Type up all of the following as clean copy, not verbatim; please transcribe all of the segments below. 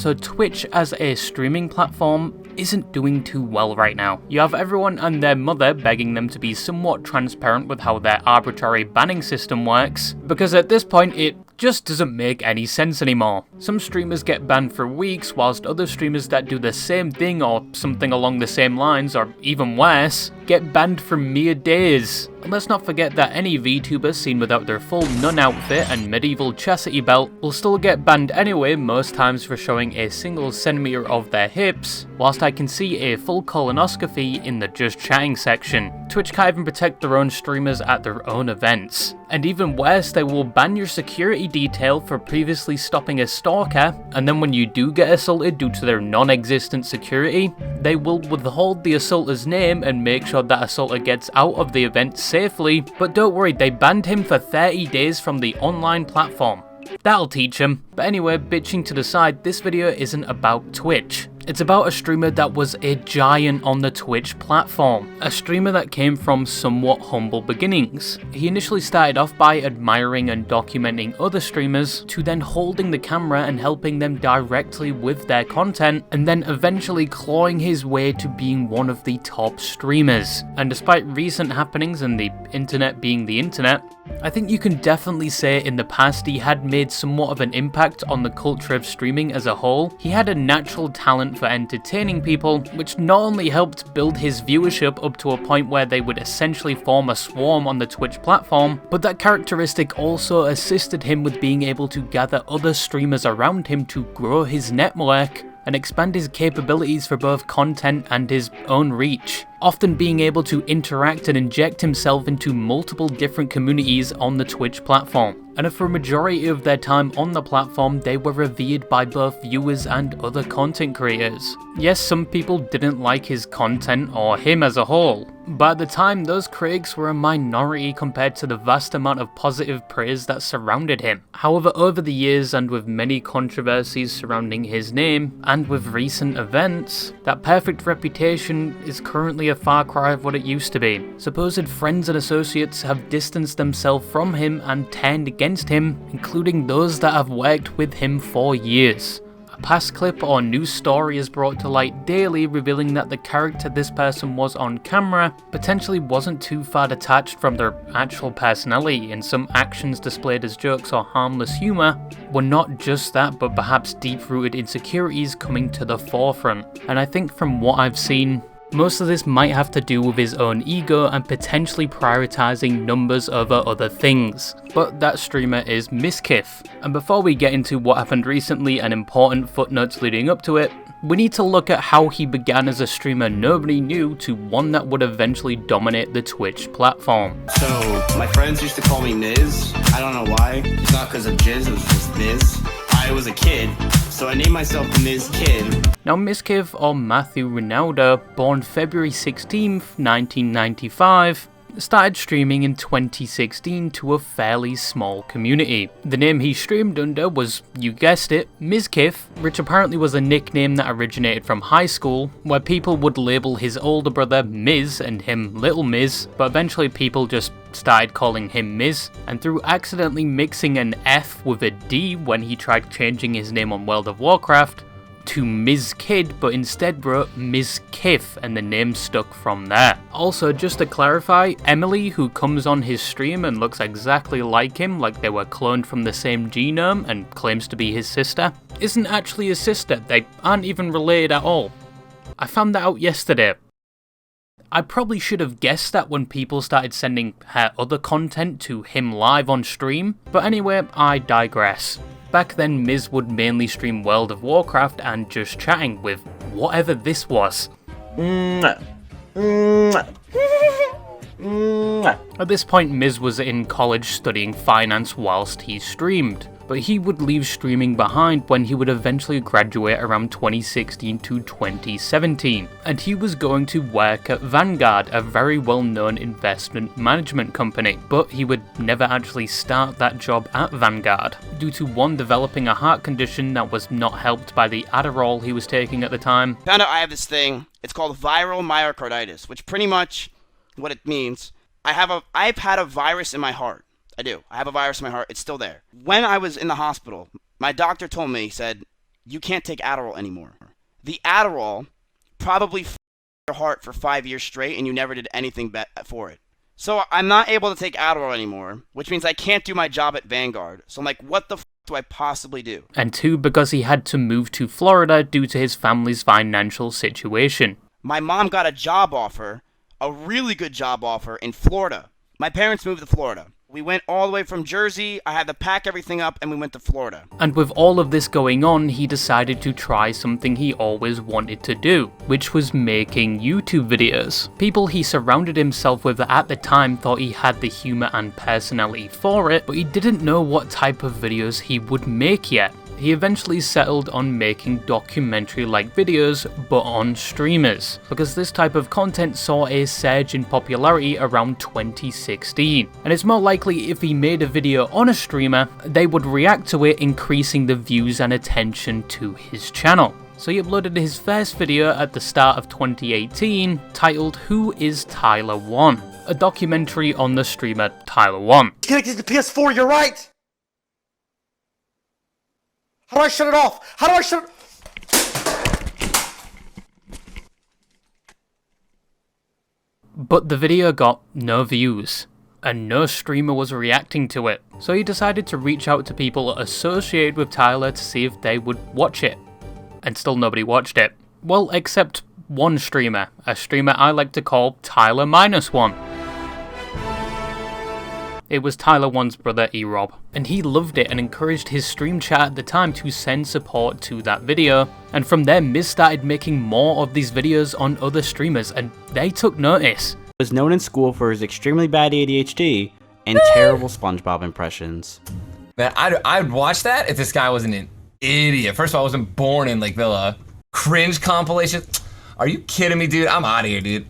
So Twitch as a streaming platform isn't doing too well right now. You have everyone and their mother begging them to be somewhat transparent with how their arbitrary banning system works, because at this point it just doesn't make any sense anymore. Some streamers get banned for weeks, whilst other streamers that do the same thing or something along the same lines, or even worse, get banned for mere days. And let's not forget that any VTuber seen without their full nun outfit and medieval chastity belt will still get banned anyway, most times for showing a single centimeter of their hips, whilst I can see a full colonoscopy in the just chatting section. Twitch can't even protect their own streamers at their own events. And even worse, they will ban your security detail for previously stopping a stalker, and then when you do get assaulted due to their non-existent security, they will withhold the assaulter's name and make sure that assaulter gets out of the event safely. But don't worry, they banned him for 30 days from the online platform. That'll teach him. But anyway, bitching to the side, this video isn't about Twitch. It's about a streamer that was a giant on the Twitch platform. A streamer that came from somewhat humble beginnings. He initially started off by admiring and documenting other streamers, to then holding the camera and helping them directly with their content, and then eventually clawing his way to being one of the top streamers. And despite recent happenings and the internet being the internet, I think you can definitely say in the past he had made somewhat of an impact on the culture of streaming as a whole. He had a natural talent for entertaining people, which not only helped build his viewership up to a point where they would essentially form a swarm on the Twitch platform, but that characteristic also assisted him with being able to gather other streamers around him to grow his network and expand his capabilities for both content and his own reach, often being able to interact and inject himself into multiple different communities on the Twitch platform. And for a majority of their time on the platform, they were revered by both viewers and other content creators. Yes, some people didn't like his content or him as a whole, but at the time those critics were a minority compared to the vast amount of positive praise that surrounded him. However, over the years and with many controversies surrounding his name, and with recent events, that perfect reputation is currently a far cry of what it used to be. Supposed friends and associates have distanced themselves from him and turned against him, including those that have worked with him for years. A past clip or news story is brought to light daily, revealing that the character this person was on camera potentially wasn't too far detached from their actual personality, and some actions displayed as jokes or harmless humour were not just that, but perhaps deep-rooted insecurities coming to the forefront. And I think from what I've seen, most of this might have to do with his own ego and potentially prioritising numbers over other things. But that streamer is Mizkif. And before we get into what happened recently and important footnotes leading up to it, we need to look at how he began as a streamer nobody knew to one that would eventually dominate the Twitch platform. So, my friends used to call me Miz. I don't know why. It's not because of jizz, it was just Miz. I was a kid, so I named myself Miz Kid. Now Mizkif, or Matthew Ronaldo, born February 16th, 1995, started streaming in 2016 to a fairly small community. The name he streamed under was, you guessed it, Mizkif, which apparently was a nickname that originated from high school, where people would label his older brother Miz and him Little Miz, but eventually people just started calling him Miz, and through accidentally mixing an F with a D when he tried changing his name on World of Warcraft, to Mizkid, but instead wrote Mizkif, and the name stuck from there. Also, just to clarify, Emily, who comes on his stream and looks exactly like him, like they were cloned from the same genome and claims to be his sister, isn't actually his sister. They aren't even related at all. I found that out yesterday. I probably should have guessed that when people started sending her other content to him live on stream, but anyway, I digress. Back then, Miz would mainly stream World of Warcraft and just chatting with whatever this was. At this point, Miz was in college studying finance whilst he streamed, but he would leave streaming behind when he would eventually graduate around 2016 to 2017, and he was going to work at Vanguard, a very well-known investment management company, but he would never actually start that job at Vanguard, due to one, developing a heart condition that was not helped by the Adderall he was taking at the time. Found out I have this thing, it's called viral myocarditis, which pretty much, what it means, I've had a virus in my heart. I do. I have a virus in my heart. It's still there. When I was in the hospital, my doctor told me, he said, you can't take Adderall anymore. The Adderall probably f***ed your heart for 5 years straight, and you never did anything for it. So I'm not able to take Adderall anymore, which means I can't do my job at Vanguard. So I'm like, what the f*** do I possibly do? And 2, because he had to move to Florida due to his family's financial situation. My mom got a job offer, a really good job offer in Florida. My parents moved to Florida. We went all the way from Jersey, I had to pack everything up, and we went to Florida. And with all of this going on, he decided to try something he always wanted to do, which was making YouTube videos. People he surrounded himself with at the time thought he had the humour and personality for it, but he didn't know what type of videos he would make yet. He eventually settled on making documentary-like videos, but on streamers, because this type of content saw a surge in popularity around 2016. And it's more likely if he made a video on a streamer, they would react to it, increasing the views and attention to his channel. So he uploaded his first video at the start of 2018, titled Who is Tyler 1? A documentary on the streamer Tyler 1. Connected to PS4, you're right! How do I shut it off? How do I shut it? But the video got no views, and no streamer was reacting to it, so he decided to reach out to people associated with Tyler to see if they would watch it. And still nobody watched it. Well, except one streamer, a streamer I like to call Tyler -1. It was Tyler 1's brother E-Rob, and he loved it and encouraged his stream chat at the time to send support to that video, and from there Miz started making more of these videos on other streamers, and they took notice. He was known in school for his extremely bad ADHD and terrible SpongeBob impressions. Man, I'd watch that if this guy wasn't an idiot. First of all, I wasn't born in Lake Villa. Cringe compilation? Are you kidding me, dude? I'm out of here, dude.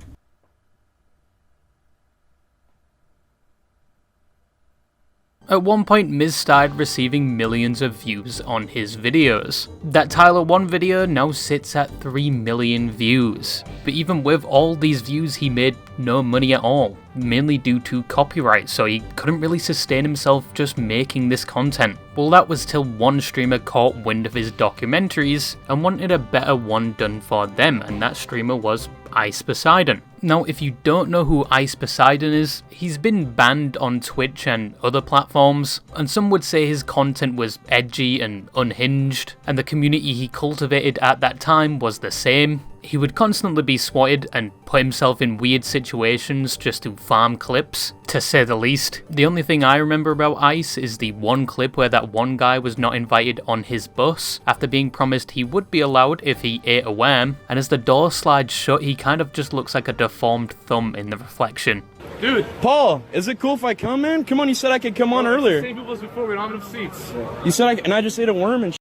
At one point, Miz started receiving millions of views on his videos. That Tyler 1 video now sits at 3 million views. But even with all these views, he made no money at all, mainly due to copyright, so he couldn't really sustain himself just making this content. Well, that was till one streamer caught wind of his documentaries and wanted a better one done for them, and that streamer was Ice Poseidon. Now, if you don't know who Ice Poseidon is, he's been banned on Twitch and other platforms, and some would say his content was edgy and unhinged, and the community he cultivated at that time was the same. He would constantly be swatted and put himself in weird situations just to farm clips, to say the least. The only thing I remember about Ice is the one clip where that one guy was not invited on his bus after being promised he would be allowed if he ate a worm, and as the door slides shut, he kind of just looks like a deformed thumb in the reflection. Dude, Paul, is it cool if I come, man? Come on, you said I could come on earlier. Same people as before, we don't have enough seats. You said and I just ate a worm and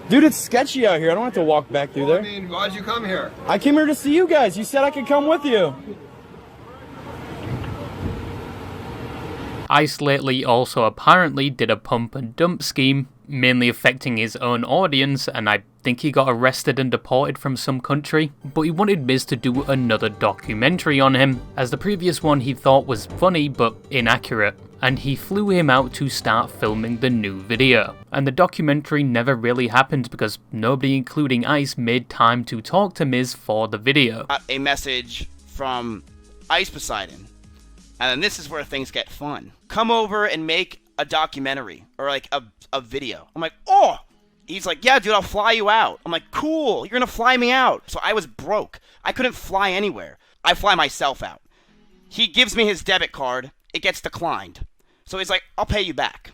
Dude, it's sketchy out here. I don't have to walk back through there. I mean, why'd you come here? I came here to see you guys. You said I could come with you. Ice lately also apparently did a pump and dump scheme, mainly affecting his own audience, and I think he got arrested and deported from some country, but he wanted Miz to do another documentary on him, as the previous one he thought was funny but inaccurate, and he flew him out to start filming the new video. And the documentary never really happened because nobody, including Ice, made time to talk to Miz for the video. A message from Ice Poseidon, and then this is where things get fun. Come over and make a documentary, or like a video. I'm like, oh! He's like, yeah, dude, I'll fly you out. I'm like, cool, you're gonna fly me out. So I was broke. I couldn't fly anywhere. I fly myself out. He gives me his debit card. It gets declined. So he's like, I'll pay you back.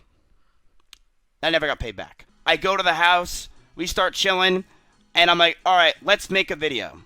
I never got paid back. I go to the house. We start chilling. And I'm like, all right, let's make a video.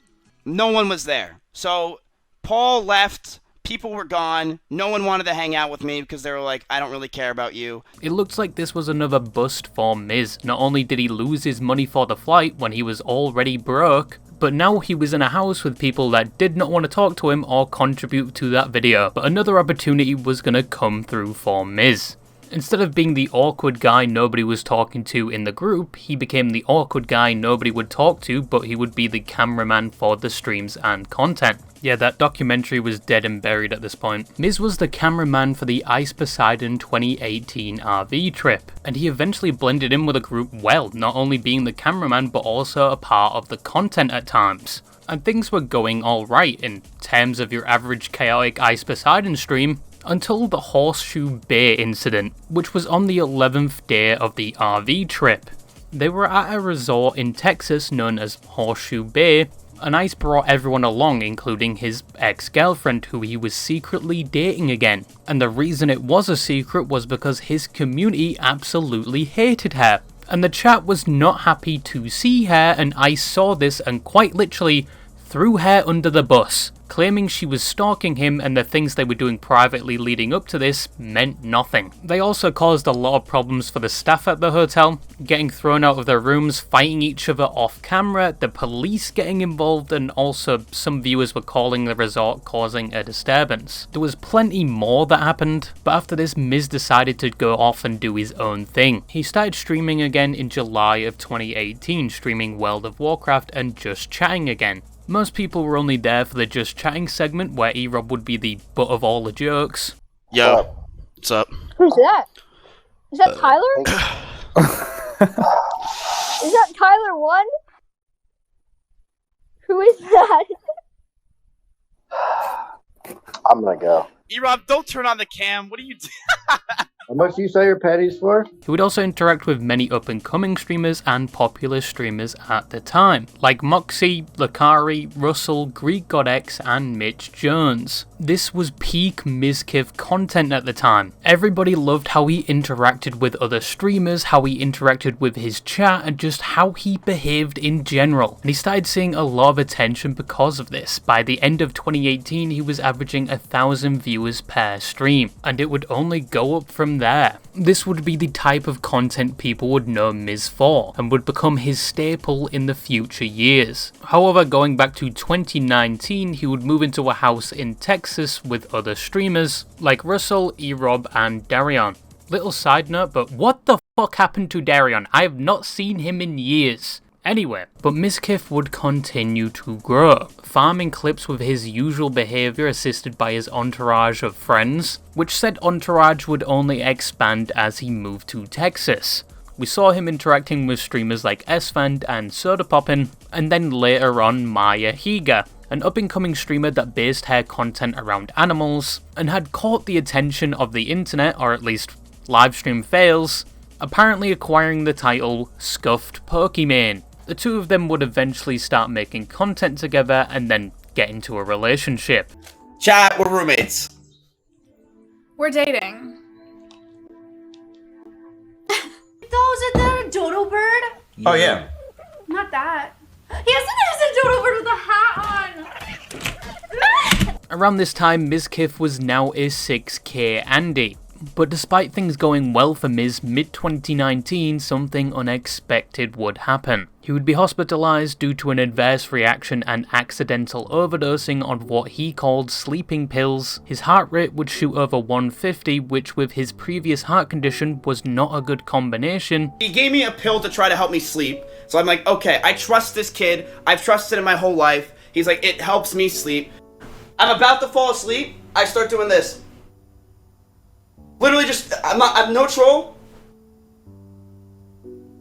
No one was there. So Paul left. People were gone. No one wanted to hang out with me because they were like, I don't really care about you. It looks like this was another bust for Miz. Not only did he lose his money for the flight when he was already broke, but now he was in a house with people that did not want to talk to him or contribute to that video. But another opportunity was gonna come through for Miz. Instead of being the awkward guy nobody was talking to in the group, he became the awkward guy nobody would talk to, but he would be the cameraman for the streams and content. Yeah, that documentary was dead and buried at this point. Miz was the cameraman for the Ice Poseidon 2018 RV trip, and he eventually blended in with the group well, not only being the cameraman but also a part of the content at times. And things were going alright in terms of your average chaotic Ice Poseidon stream, until the Horseshoe Bay incident, which was on the 11th day of the RV trip. They were at a resort in Texas known as Horseshoe Bay, and Ice brought everyone along, including his ex-girlfriend, who he was secretly dating again. And the reason it was a secret was because his community absolutely hated her. And the chat was not happy to see her, and Ice saw this and quite literally threw her under the bus, claiming she was stalking him and the things they were doing privately leading up to this meant nothing. They also caused a lot of problems for the staff at the hotel, getting thrown out of their rooms, fighting each other off camera, the police getting involved, and also some viewers were calling the resort causing a disturbance. There was plenty more that happened, but after this Miz decided to go off and do his own thing. He started streaming again in July of 2018, streaming World of Warcraft and just chatting again. Most people were only there for the just chatting segment where E-Rob would be the butt of all the jokes. Yo, what's up? Who's that? Is that Tyler? Is that Tyler 1? Who is that? I'm gonna go. E-Rob, don't turn on the cam. What are you doing? How much do you sell your patties for? He would also interact with many up-and-coming streamers and popular streamers at the time, like Moxie, Lakari, Russell, Greek God X, and Mitch Jones. This was peak Mizkif content at the time. Everybody loved how he interacted with other streamers, how he interacted with his chat, and just how he behaved in general. And he started seeing a lot of attention because of this. By the end of 2018, he was averaging 1,000 viewers per stream, and it would only go up from there. This would be the type of content people would know Miz for, and would become his staple in the future years. However, going back to 2019, he would move into a house in Texas with other streamers, like Russell, E-Rob, and Darion. Little side note, but what the fuck happened to Darion? I have not seen him in years. Anyway, but Mizkif would continue to grow, farming clips with his usual behaviour assisted by his entourage of friends, which said entourage would only expand as he moved to Texas. We saw him interacting with streamers like Esfand and Soda Poppin', and then later on Maya Higa, an up-and-coming streamer that based her content around animals, and had caught the attention of the internet, or at least livestream fails, apparently acquiring the title Scuffed Pokimane. The two of them would eventually start making content together and then get into a relationship. Chat, we're roommates. We're dating. Is that a dodo bird? Oh yeah. Not that. Yes, it is a dodo bird with a hat on! Around this time, Mizkif was now a 6K Andy. But despite things going well for Miz, mid-2019, something unexpected would happen. He would be hospitalized due to an adverse reaction and accidental overdosing on what he called sleeping pills. His heart rate would shoot over 150, which with his previous heart condition was not a good combination. He gave me a pill to try to help me sleep. So I'm like, okay, I trust this kid. I've trusted him my whole life. He's like, it helps me sleep. I'm about to fall asleep. I start doing this. Literally just, I'm no troll.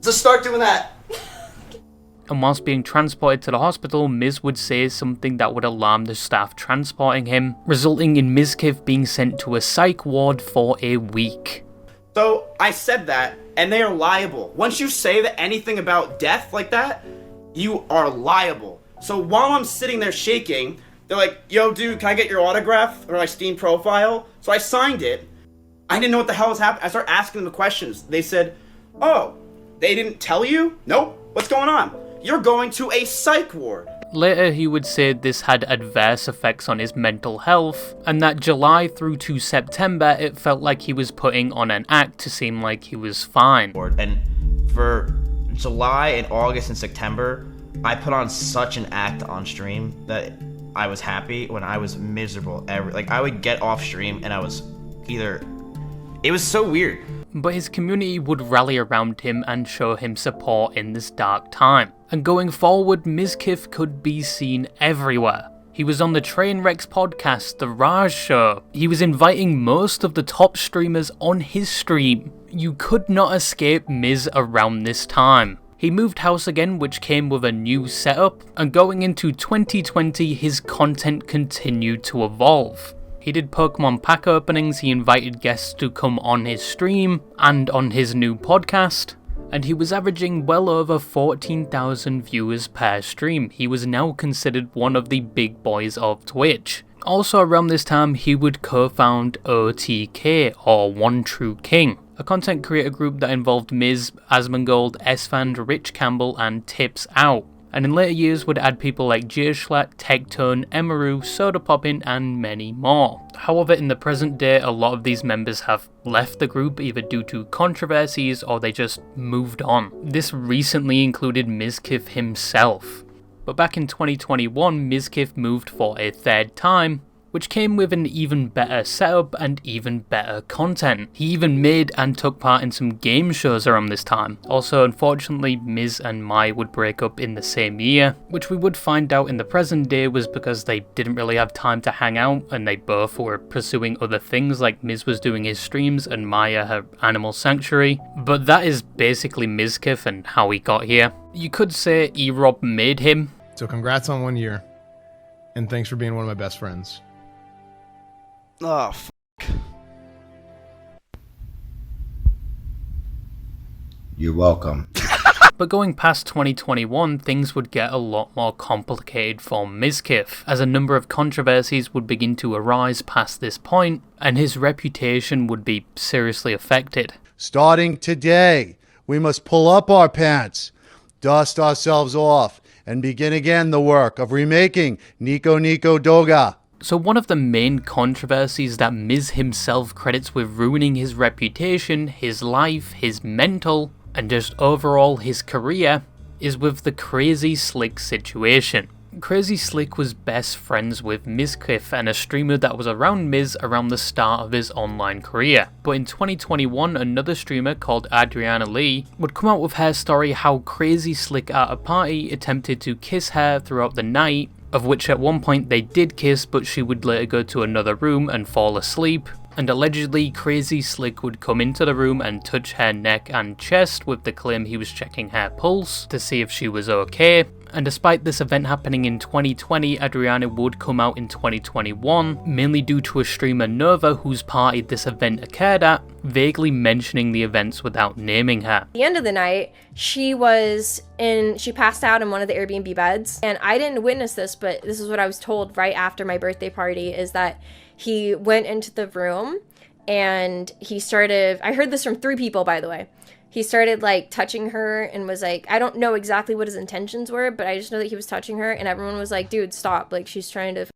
Just start doing that. And whilst being transported to the hospital, Miz would say something that would alarm the staff transporting him, resulting in Mizkif being sent to a psych ward for a week. So I said that, and they are liable. Once you say that anything about death like that, you are liable. So while I'm sitting there shaking, they're like, yo dude, can I get your autograph or my Steam profile? So I signed it. I didn't know what the hell was happening. I started asking them the questions. They said, oh, they didn't tell you? Nope. What's going on? You're going to a psych ward. Later, he would say this had adverse effects on his mental health, and that July through to September, it felt like he was putting on an act to seem like he was fine. And for July and August and September, I put on such an act on stream that I was happy when I was miserable. Like, I would get off stream and I was either... It was so weird. but his community would rally around him and show him support in this dark time. And going forward, Mizkif could be seen everywhere. He was on the Trainwrecks podcast, The Raj Show. He was inviting most of the top streamers on his stream. You could not escape Miz around this time. He moved house again, which came with a new setup, and going into 2020, his content continued to evolve. He did Pokemon pack openings, he invited guests to come on his stream and on his new podcast, and he was averaging well over 14,000 viewers per stream. He was now considered one of the big boys of Twitch. Also around this time, he would co-found OTK, or One True King, a content creator group that involved Miz, Asmongold, Esfand, Rich Campbell, and Tips Out. And in later years would add people like Gearschlat, Tectone, Emaru, Soda Poppin, and many more. However, in the present day, a lot of these members have left the group either due to controversies or they just moved on. This recently included Mizkif himself. But back in 2021, Mizkif moved for a third time, which came with an even better setup and even better content. He even made and took part in some game shows around this time. Also, unfortunately, Miz and Mai would break up in the same year, which we would find out in the present day was because they didn't really have time to hang out and they both were pursuing other things, like Miz was doing his streams and Maya her animal sanctuary. But that is basically Mizkif and how he got here. You could say E-Rob made him. So congrats on 1 year. And thanks for being one of my best friends. Oh, You're welcome. But going past 2021, things would get a lot more complicated for Mizkif, as a number of controversies would begin to arise past this point, and his reputation would be seriously affected. Starting today, we must pull up our pants, dust ourselves off, and begin again the work of remaking Nico Nico Doga. So one of the main controversies that Miz himself credits with ruining his reputation, his life, his mental, and just overall his career, is with the Crazy Slick situation. Crazy Slick was best friends with Mizkif and a streamer that was around Miz around the start of his online career. But in 2021, another streamer called Adriana Lee would come out with her story how Crazy Slick at a party attempted to kiss her throughout the night, of which at one point they did kiss, but she would later go to another room and fall asleep. And allegedly, Crazy Slick would come into the room and touch her neck and chest with the claim he was checking her pulse to see if she was okay. And despite this event happening in 2020, Adriana would come out in 2021, mainly due to a streamer Nova whose party this event occurred at, vaguely mentioning the events without naming her. At the end of the night, she passed out in one of the Airbnb beds, and I didn't witness this, but this is what I was told right after my birthday party, is that he went into the room and he started, I heard this from 3 people, by the way. He started like touching her and was like, I don't know exactly what his intentions were, but I just know that he was touching her, and everyone was like, dude, stop, like she's trying to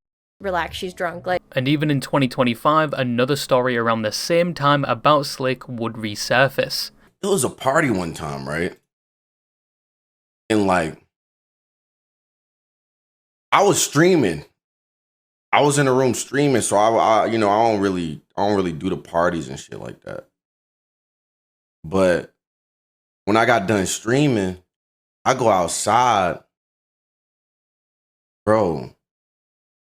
relax, she's drunk. Like. And even in 2025, another story around the same time about Slick would resurface. It was a party one time, right? And like, I was streaming. I was in the room streaming, so I don't really do the parties and shit like that. But when I got done streaming, I go outside. Bro,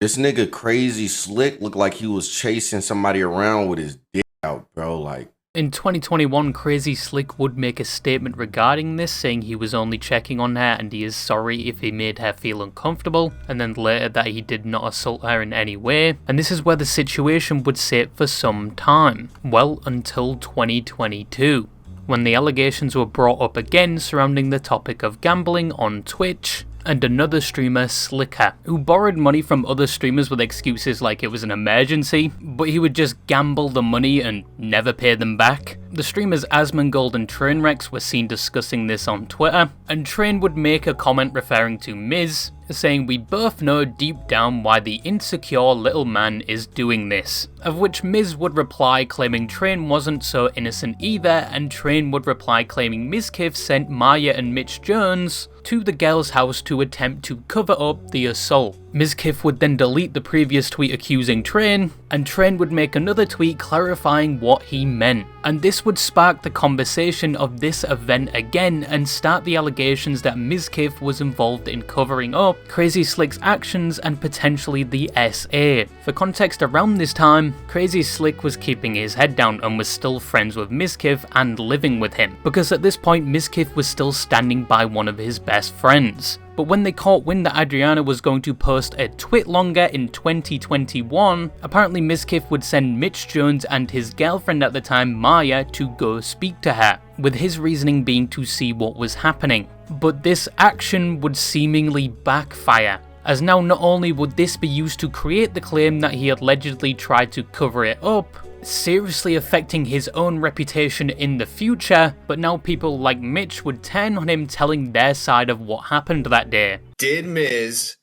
this nigga Crazy Slick looked like he was chasing somebody around with his dick out, bro. Like, in 2021, Crazy Slick would make a statement regarding this, saying he was only checking on her and he is sorry if he made her feel uncomfortable, and then later that he did not assault her in any way. And this is where the situation would sit for some time, well until 2022. When the allegations were brought up again surrounding the topic of gambling on Twitch, and another streamer, Slicker, who borrowed money from other streamers with excuses like it was an emergency, but he would just gamble the money and never pay them back. The streamers Asmongold and Trainwrecks were seen discussing this on Twitter, and Train would make a comment referring to Miz, saying, "We both know deep down why the insecure little man is doing this," of which Miz would reply claiming Train wasn't so innocent either, and Train would reply claiming Mizkif sent Maya and Mitch Jones to the girl's house to attempt to cover up the assault. Mizkif would then delete the previous tweet accusing Train, and Train would make another tweet clarifying what he meant. And this would spark the conversation of this event again and start the allegations that Mizkif was involved in covering up Crazy Slick's actions and potentially the SA. For context, around this time, Crazy Slick was keeping his head down and was still friends with Mizkif and living with him, because at this point Mizkif was still standing by one of his best friends. But when they caught wind that Adriana was going to post a twit longer in 2021, apparently Mizkif would send Mitch Jones and his girlfriend at the time, Maya, to go speak to her, with his reasoning being to see what was happening. But this action would seemingly backfire, as now not only would this be used to create the claim that he allegedly tried to cover it up, seriously affecting his own reputation in the future, but now people like Mitch would turn on him telling their side of what happened that day. Did Miz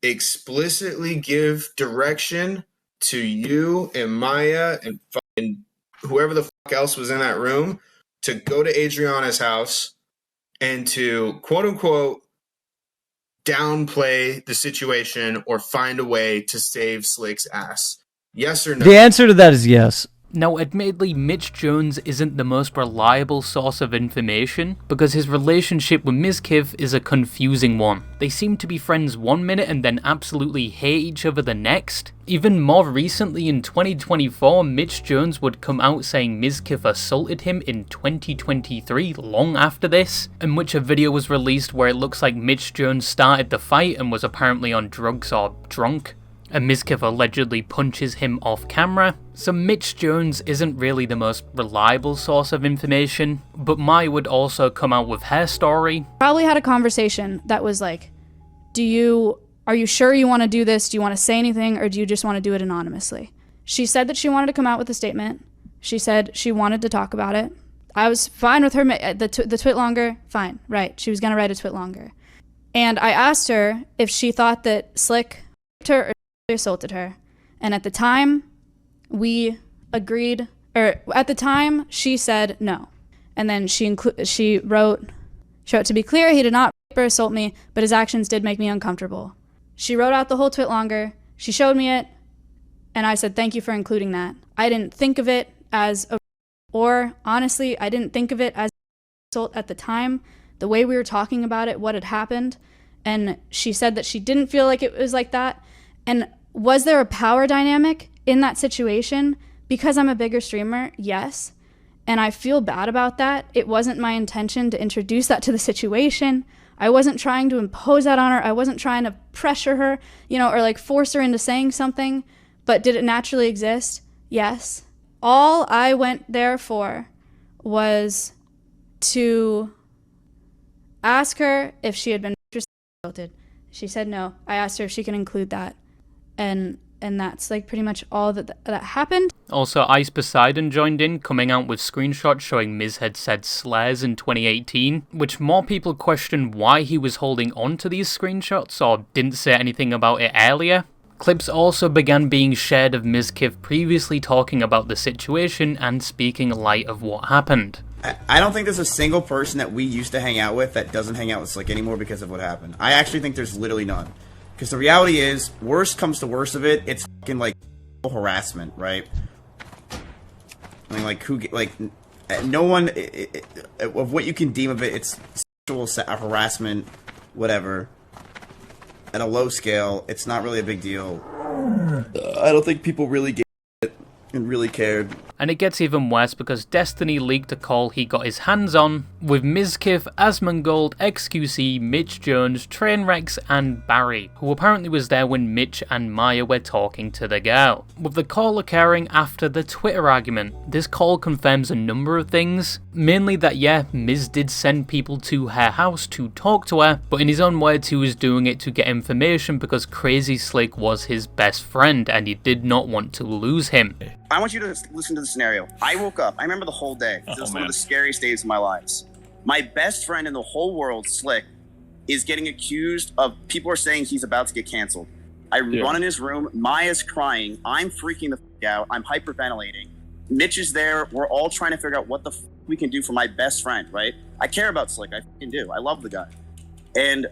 explicitly give direction to you and Maya and fucking whoever the fuck else was in that room to go to Adriana's house and to quote unquote downplay the situation or find a way to save Slick's ass? Yes or no? The answer to that is yes. Now, admittedly, Mitch Jones isn't the most reliable source of information, because his relationship with Mizkif is a confusing one. They seem to be friends one minute and then absolutely hate each other the next. Even more recently, in 2024, Mitch Jones would come out saying Mizkif assaulted him in 2023, long after this, in which a video was released where it looks like Mitch Jones started the fight and was apparently on drugs or drunk, and Mizkif allegedly punches him off camera. So Mitch Jones isn't really the most reliable source of information, but Mai would also come out with her story. Probably had a conversation that was like, are you sure you want to do this? Do you want to say anything, or do you just want to do it anonymously? She said that she wanted to come out with a statement. She said she wanted to talk about it. I was fine with her, the twit longer, fine, right. She was going to write a twit longer. And I asked her if she thought that Slick her or assaulted her, and at the time we agreed, or at the time she said no, and then she wrote, to be clear, he did not rape or assault me, but his actions did make me uncomfortable. She wrote out the whole twit longer, she showed me it, and I said thank you for including that. I didn't think of it as honestly I didn't think of it as assault at the time, the way we were talking about it, what had happened. And she said that she didn't feel like it was like that. And was there a power dynamic in that situation? Because I'm a bigger streamer, yes. And I feel bad about that. It wasn't my intention to introduce that to the situation. I wasn't trying to impose that on her. I wasn't trying to pressure her, or like force her into saying something. But did it naturally exist? Yes. All I went there for was to ask her if she had been assaulted. She said no. I asked her if she can include that. And that's like pretty much all that happened. Also, Ice Poseidon joined in, coming out with screenshots showing Miz had said slurs in 2018, which more people questioned why he was holding on to these screenshots or didn't say anything about it earlier. Clips also began being shared of Mizkif previously talking about the situation and speaking light of what happened. I don't think there's a single person that we used to hang out with that doesn't hang out with Slick anymore because of what happened. I actually think there's literally none. Because the reality is, worst comes to worst of it, it's fucking like harassment, right? I mean, no one, of what you can deem of it, it's sexual harassment, whatever. At a low scale, it's not really a big deal. I don't think people really get it and really cared. And it gets even worse because Destiny leaked a call he got his hands on with Mizkif, Asmongold, XQC, Mitch Jones, Trainwrecks, and Barry, who apparently was there when Mitch and Maya were talking to the girl. With the call occurring after the Twitter argument, this call confirms a number of things, mainly that yeah, Miz did send people to her house to talk to her, but in his own words he was doing it to get information because Crazy Slick was his best friend and he did not want to lose him. I want you to listen to the scenario. I woke up. I remember the whole day. This was one of the scariest days of my lives. My best friend in the whole world, Slick, is getting accused of, people are saying he's about to get canceled. I run in his room. Maya's crying. I'm freaking the fuck out. I'm hyperventilating. Mitch is there. We're all trying to figure out what the fuck we can do for my best friend, right? I care about Slick. I fucking do. I love the guy. And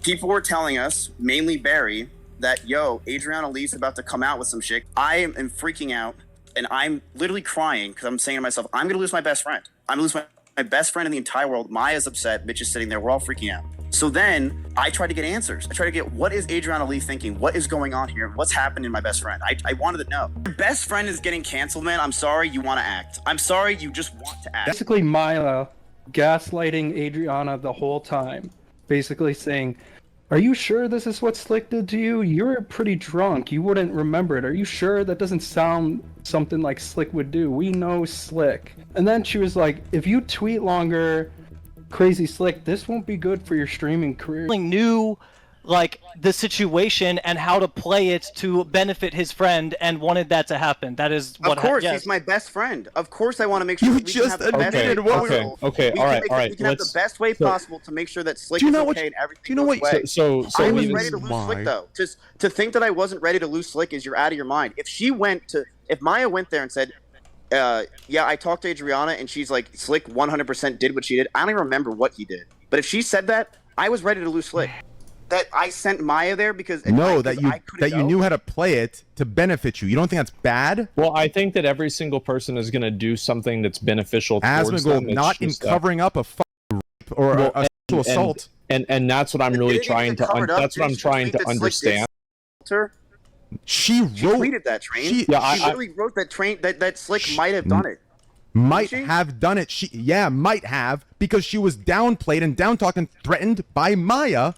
people were telling us, mainly Barry, that, yo, Adriana Lee's about to come out with some shit. I am freaking out, and I'm literally crying because I'm saying to myself, I'm going to lose my best friend. I'm going to lose my best friend in the entire world. Maya's upset. Mitch is sitting there. We're all freaking out. So then I try to get answers. I try to get, what is Adriana Lee thinking? What is going on here? What's happening to my best friend? I wanted to know. Your best friend is getting canceled, man. I'm sorry you want to act. I'm sorry you just want to act. Basically, Maya gaslighting Adriana the whole time. Basically saying, are you sure this is what Slick did to you? You're pretty drunk. You wouldn't remember it. Are you sure? That doesn't sound something like Slick would do. We know Slick. And then she was like, if you tweet longer, Crazy Slick, this won't be good for your streaming career. Knew like the situation and how to play it to benefit his friend and wanted that to happen. That is what Of course, yes. he's my best friend. Of course I want to make sure that we can have the best way possible. Okay, We all can right, make all it- right. We can have the best way possible to make sure that Slick Do you is know what okay you- and everything do you know goes what- away. so I was means ready to lose why? Slick, though. Just to think that I wasn't ready to lose Slick is you're out of your mind. If Maya went there and said, yeah, I talked to Adriana and she's like, Slick 100% did what she did. I don't even remember what he did. But if she said that, I was ready to lose Slick. That I sent Maya there because No, that you knew how to play it to benefit you. You don't think that's bad? Well, I think that every single person is going to do something that's beneficial towards them. Asmongold, It's not in just covering up a rape or Well, a sexual assault. And that's what I'm really trying to that's what I'm trying to understand. She tweeted that train. She literally wrote that train that Slick might have done it. Might have done it. Might have, because she was downplayed and down talked and threatened by Maya,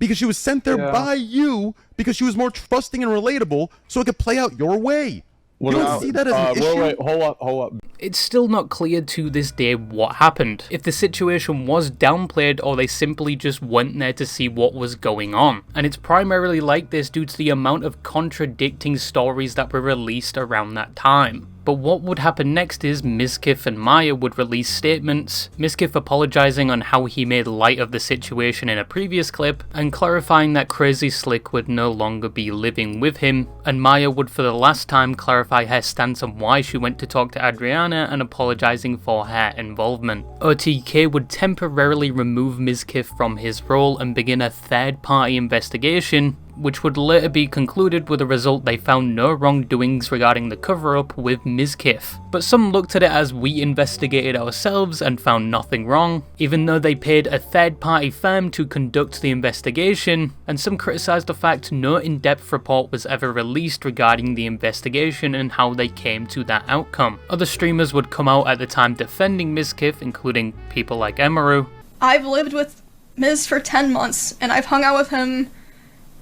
because she was sent there by you, because she was more trusting and relatable, so it could play out your way. You don't see that as an issue? Wait, hold up. It's still not clear to this day what happened. If the situation was downplayed or they simply just went there to see what was going on. And it's primarily like this due to the amount of contradicting stories that were released around that time. But what would happen next is Mizkif and Maya would release statements, Mizkif apologizing on how he made light of the situation in a previous clip, and clarifying that Crazy Slick would no longer be living with him, and Maya would for the last time clarify her stance on why she went to talk to Adriana and apologizing for her involvement. OTK would temporarily remove Mizkif from his role and begin a third-party investigation, which would later be concluded with a result they found no wrongdoings regarding the cover-up with Mizkif. But some looked at it as we investigated ourselves and found nothing wrong, even though they paid a third-party firm to conduct the investigation, and some criticised the fact no in-depth report was ever released regarding the investigation and how they came to that outcome. Other streamers would come out at the time defending Mizkif, including people like Emaru. I've lived with Miz for 10 months, and I've hung out with him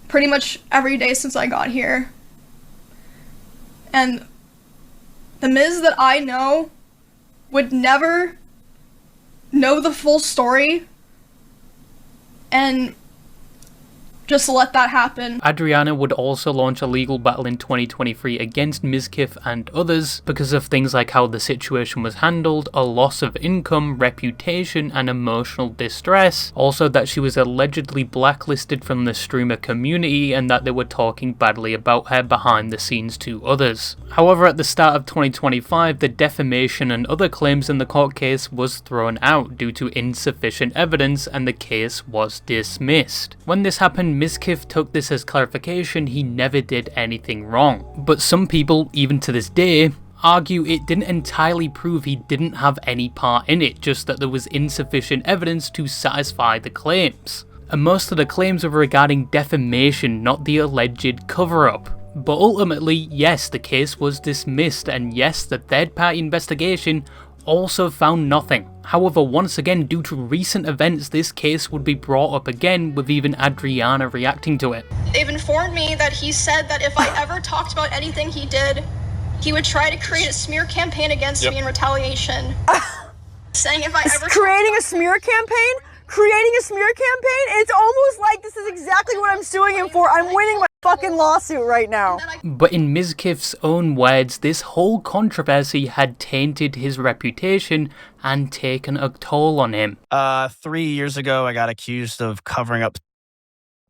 pretty much every day since I got here. And the Miz that I know would never know the full story and just let that happen. Adriana would also launch a legal battle in 2023 against Mizkif and others because of things like how the situation was handled, a loss of income, reputation, and emotional distress. Also that she was allegedly blacklisted from the streamer community and that they were talking badly about her behind the scenes to others. However, at the start of 2025, the defamation and other claims in the court case was thrown out due to insufficient evidence and the case was dismissed. When this happened, Mizkif took this as clarification he never did anything wrong. But some people, even to this day, argue it didn't entirely prove he didn't have any part in it, just that there was insufficient evidence to satisfy the claims. And most of the claims were regarding defamation, not the alleged cover-up. But ultimately, yes, the case was dismissed, and yes, the third-party investigation also found nothing. However, once again, due to recent events, this case would be brought up again, with even Adriana reacting to it. They've informed me that he said that if I ever talked about anything he did, he would try to create a smear campaign against me in retaliation. Saying if I ever creating a smear campaign? Creating a smear campaign? It's almost like this is exactly what I'm suing him for. I'm winning my fucking lawsuit right now. But in Mizkif's own words, this whole controversy had tainted his reputation and taken a toll on him. 3 years ago, I got accused of covering up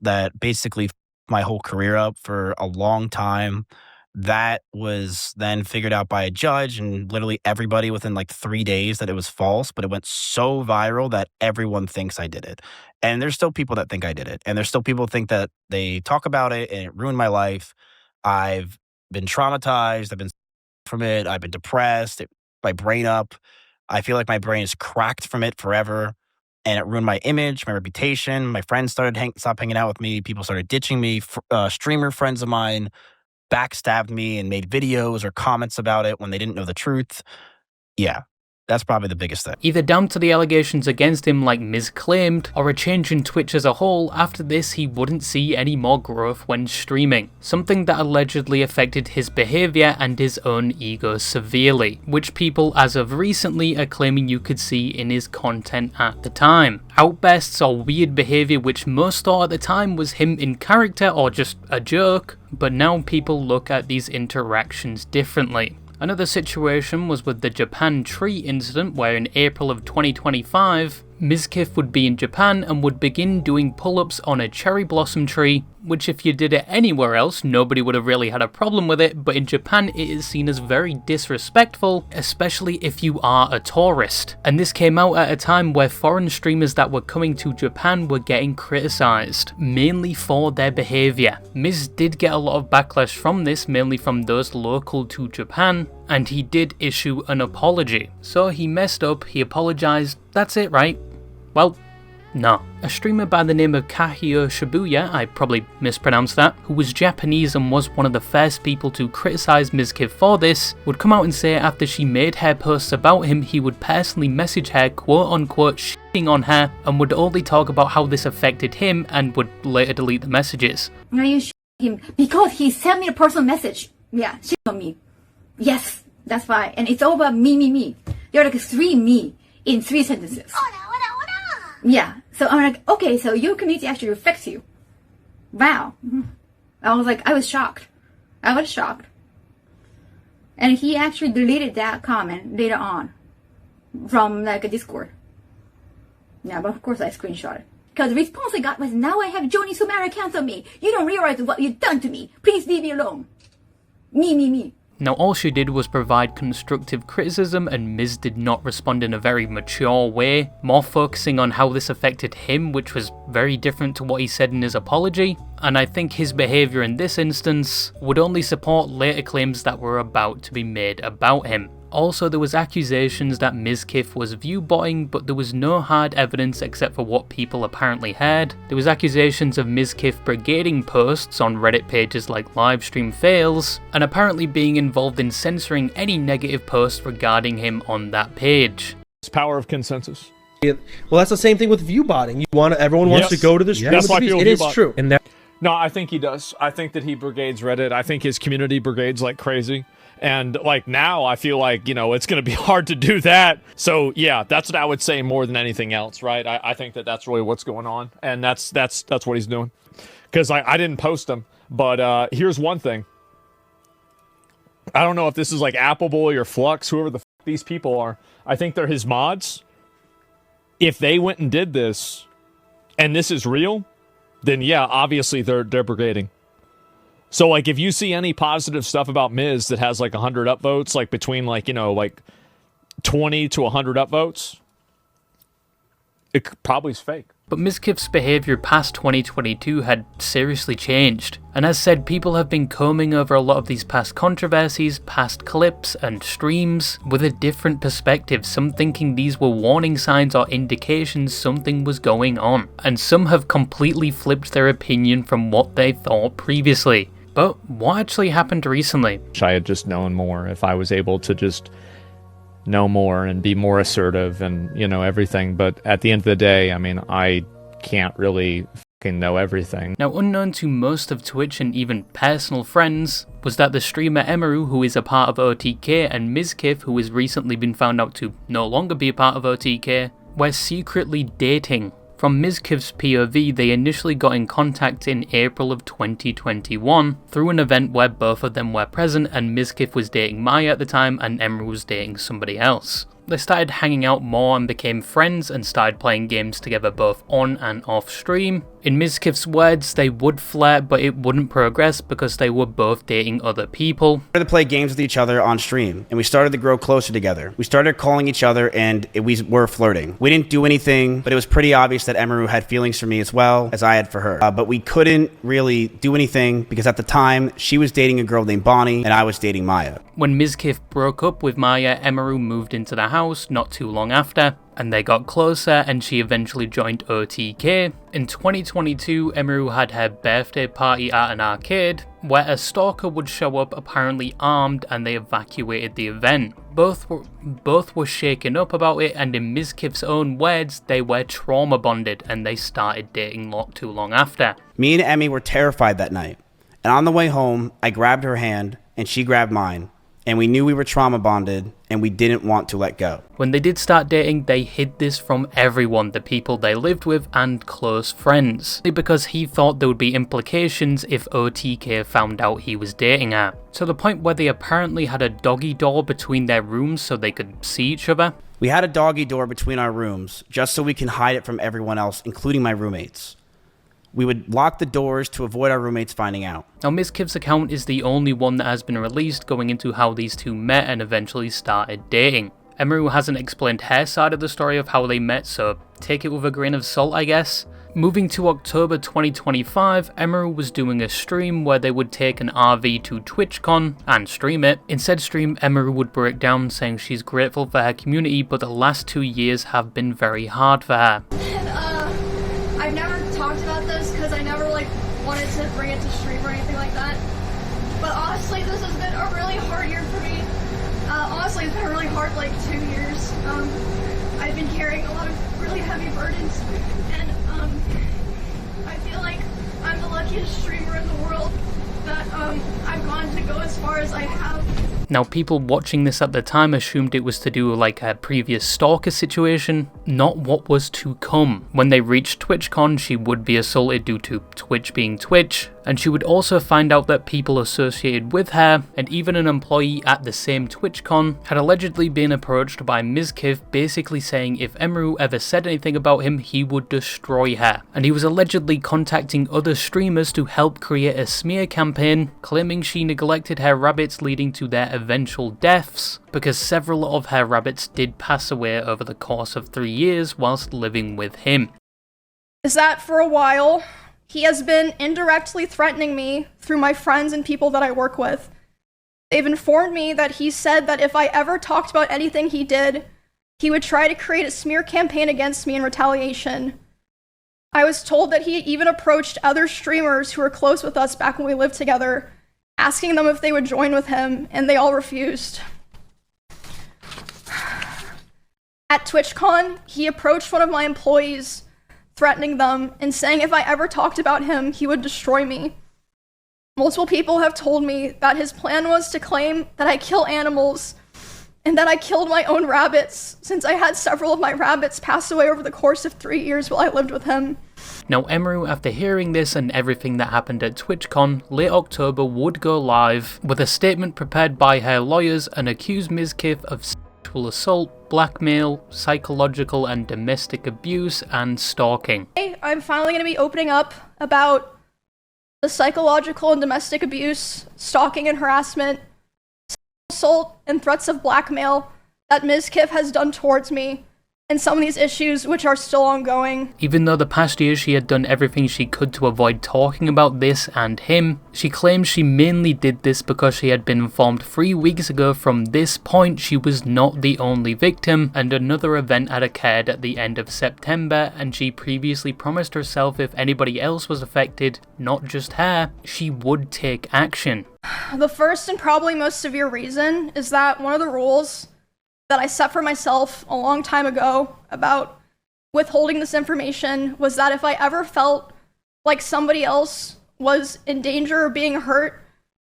that basically my whole career up for a long time. that was then figured out by a judge and literally everybody within like 3 days that it was false, but it went so viral that everyone thinks I did it. And there's still people that think I did it. And there's still people think that they talk about it and it ruined my life. I've been traumatized. I've been from it. I've been depressed. It, my brain up. I feel like my brain is cracked from it forever. And it ruined my image, my reputation. My friends stopped hanging out with me. People started ditching me. Streamer friends of mine backstabbed me and made videos or comments about it when they didn't know the truth. Yeah, that's probably the biggest thing. Either down to the allegations against him like Miz claimed, or a change in Twitch as a whole. After this, he wouldn't see any more growth when streaming, something that allegedly affected his behaviour and his own ego severely, which people as of recently are claiming you could see in his content at the time. Outbursts or weird behaviour which most thought at the time was him in character or just a joke, but now people look at these interactions differently. Another situation was with the Japan tree incident, where in April of 2025, Mizkif would be in Japan and would begin doing pull-ups on a cherry blossom tree, which if you did it anywhere else, nobody would have really had a problem with it, but in Japan it is seen as very disrespectful, especially if you are a tourist. And this came out at a time where foreign streamers that were coming to Japan were getting criticised, mainly for their behaviour. Miz did get a lot of backlash from this, mainly from those local to Japan, and he did issue an apology. So he messed up, he apologised, that's it, right? Well, no. A streamer by the name of Kahio Shibuya, I probably mispronounced that, who was Japanese and was one of the first people to criticise Mizkif for this, would come out and say after she made her posts about him, he would personally message her quote unquote shitting on her and would only talk about how this affected him and would later delete the messages. Are you him? Because he sent me a personal message. Yeah, shit on me. Yes, that's why. And it's all about me. There are like 3 me in 3 sentences. Yeah, so I'm like, okay, so your community actually affects you. Wow. I was shocked. And he actually deleted that comment later on from like a Discord. Yeah, but of course I screenshot it. Because the response I got was, now I have Joni Sumara cancel me. You don't realize what you've done to me. Please leave me alone. Me. Now all she did was provide constructive criticism, and Miz did not respond in a very mature way, more focusing on how this affected him, which was very different to what he said in his apology, and I think his behaviour in this instance would only support later claims that were about to be made about him. Also, there was accusations that Mizkif was view-botting, but there was no hard evidence except for what people apparently heard. There was accusations of Mizkif brigading posts on Reddit pages like Livestream Fails, and apparently being involved in censoring any negative posts regarding him on that page. It's power of consensus. Well, that's the same thing with view-botting. Everyone wants to go to the stream. That's why people it is true. And no, I think he does. I think that he brigades Reddit. I think his community brigades like crazy. And like now I feel like, it's going to be hard to do that. So yeah, that's what I would say more than anything else, right? I think that that's really what's going on. And that's what he's doing. Because I didn't post him. But here's one thing. I don't know if this is like Appleboy or Flux, whoever the f these people are. I think they're his mods. If they went and did this, and this is real, then yeah, obviously they're brigading. So, like, if you see any positive stuff about Miz that has, like, 100 upvotes, like, between, like, 20 to 100 upvotes, it probably is fake. But Mizkif's behaviour past 2022 had seriously changed, and as said, people have been combing over a lot of these past controversies, past clips, and streams with a different perspective, some thinking these were warning signs or indications something was going on, and some have completely flipped their opinion from what they thought previously. But what actually happened recently? I had just known more. If I was able to just know more and be more assertive and, everything. But at the end of the day, I mean, I can't really fucking know everything. Now, unknown to most of Twitch and even personal friends, was that the streamer Emaru, who is a part of OTK, and Mizkif, who has recently been found out to no longer be a part of OTK, were secretly dating. From Mizkif's POV, they initially got in contact in April of 2021 through an event where both of them were present, and Mizkif was dating Maya at the time and Emaru was dating somebody else. They started hanging out more and became friends and started playing games together both on and off stream, In Mizkif's words, they would flirt, but it wouldn't progress because they were both dating other people. We started to play games with each other on stream, and we started to grow closer together. We started calling each other, and we were flirting. We didn't do anything, but it was pretty obvious that Emiru had feelings for me as well as I had for her. But we couldn't really do anything because at the time, she was dating a girl named Bonnie, and I was dating Maya. When Mizkif broke up with Maya, Emiru moved into the house not too long after, and they got closer, and she eventually joined OTK. In 2022, Emiru had her birthday party at an arcade, where a stalker would show up apparently armed, and they evacuated the event. Both were shaken up about it, and in Mizkif's own words, they were trauma bonded, and they started dating not too long after. Me and Emmy were terrified that night, and on the way home, I grabbed her hand, and she grabbed mine. And we knew we were trauma bonded, and we didn't want to let go. When they did start dating, they hid this from everyone, the people they lived with and close friends, because he thought there would be implications if OTK found out he was dating her. To the point where they apparently had a doggy door between their rooms so they could see each other. We had a doggy door between our rooms, just so we can hide it from everyone else, including my roommates. We would lock the doors to avoid our roommates finding out. Now, Mizkif's account is the only one that has been released going into how these two met and eventually started dating. Emiru hasn't explained her side of the story of how they met, so take it with a grain of salt, I guess. Moving to October 2025, Emiru was doing a stream where they would take an RV to TwitchCon and stream it. In said stream, Emiru would break down saying she's grateful for her community, but the last 2 years have been very hard for her. I've never talked about this because I never wanted to bring it to stream or anything like that. But honestly, this has been a really hard year for me. Honestly, it's been a really hard 2 years. I've been carrying a lot of really heavy burdens, and I feel like I'm the luckiest streamer in the world that I've gone to go as far as I have. Now, people watching this at the time assumed it was to do like a previous stalker situation, not what was to come. When they reached TwitchCon, she would be assaulted due to Twitch being Twitch, and she would also find out that people associated with her, and even an employee at the same TwitchCon, had allegedly been approached by Mizkif basically saying if Emiru ever said anything about him, he would destroy her. And he was allegedly contacting other streamers to help create a smear campaign, claiming she neglected her rabbits leading to their eventual deaths, because several of her rabbits did pass away over the course of 3 years whilst living with him. Is that for a while, he has been indirectly threatening me through my friends and people that I work with. They've informed me that he said that if I ever talked about anything he did, he would try to create a smear campaign against me in retaliation. I was told that he even approached other streamers who were close with us back when we lived together, asking them if they would join with him, and they all refused. At TwitchCon, he approached one of my employees, threatening them and saying if I ever talked about him, he would destroy me. Multiple people have told me that his plan was to claim that I kill animals and that I killed my own rabbits, since I had several of my rabbits pass away over the course of 3 years while I lived with him. Now, Emiru, after hearing this and everything that happened at TwitchCon, late October would go live with a statement prepared by her lawyers and accuse Mizkif of sexual assault, blackmail, psychological and domestic abuse, and stalking. I'm finally going to be opening up about the psychological and domestic abuse, stalking and harassment, sexual assault, and threats of blackmail that Mizkif has done towards me, and some of these issues which are still ongoing. Even though the past year she had done everything she could to avoid talking about this and him, she claims she mainly did this because she had been informed 3 weeks ago from this point she was not the only victim, and another event had occurred at the end of September, and she previously promised herself if anybody else was affected, not just her, she would take action. The first and probably most severe reason is that one of the rules that I set for myself a long time ago about withholding this information was that if I ever felt like somebody else was in danger or being hurt,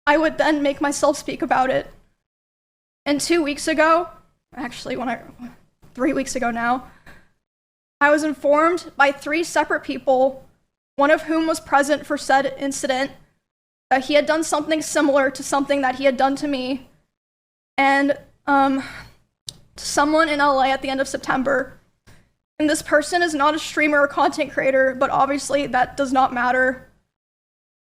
I would then make myself speak about it. And 2 weeks ago, actually 3 weeks ago now, I was informed by 3 separate people, one of whom was present for said incident, that he had done something similar to something that he had done to me. And someone in LA at the end of September. And this person is not a streamer or content creator, but obviously that does not matter.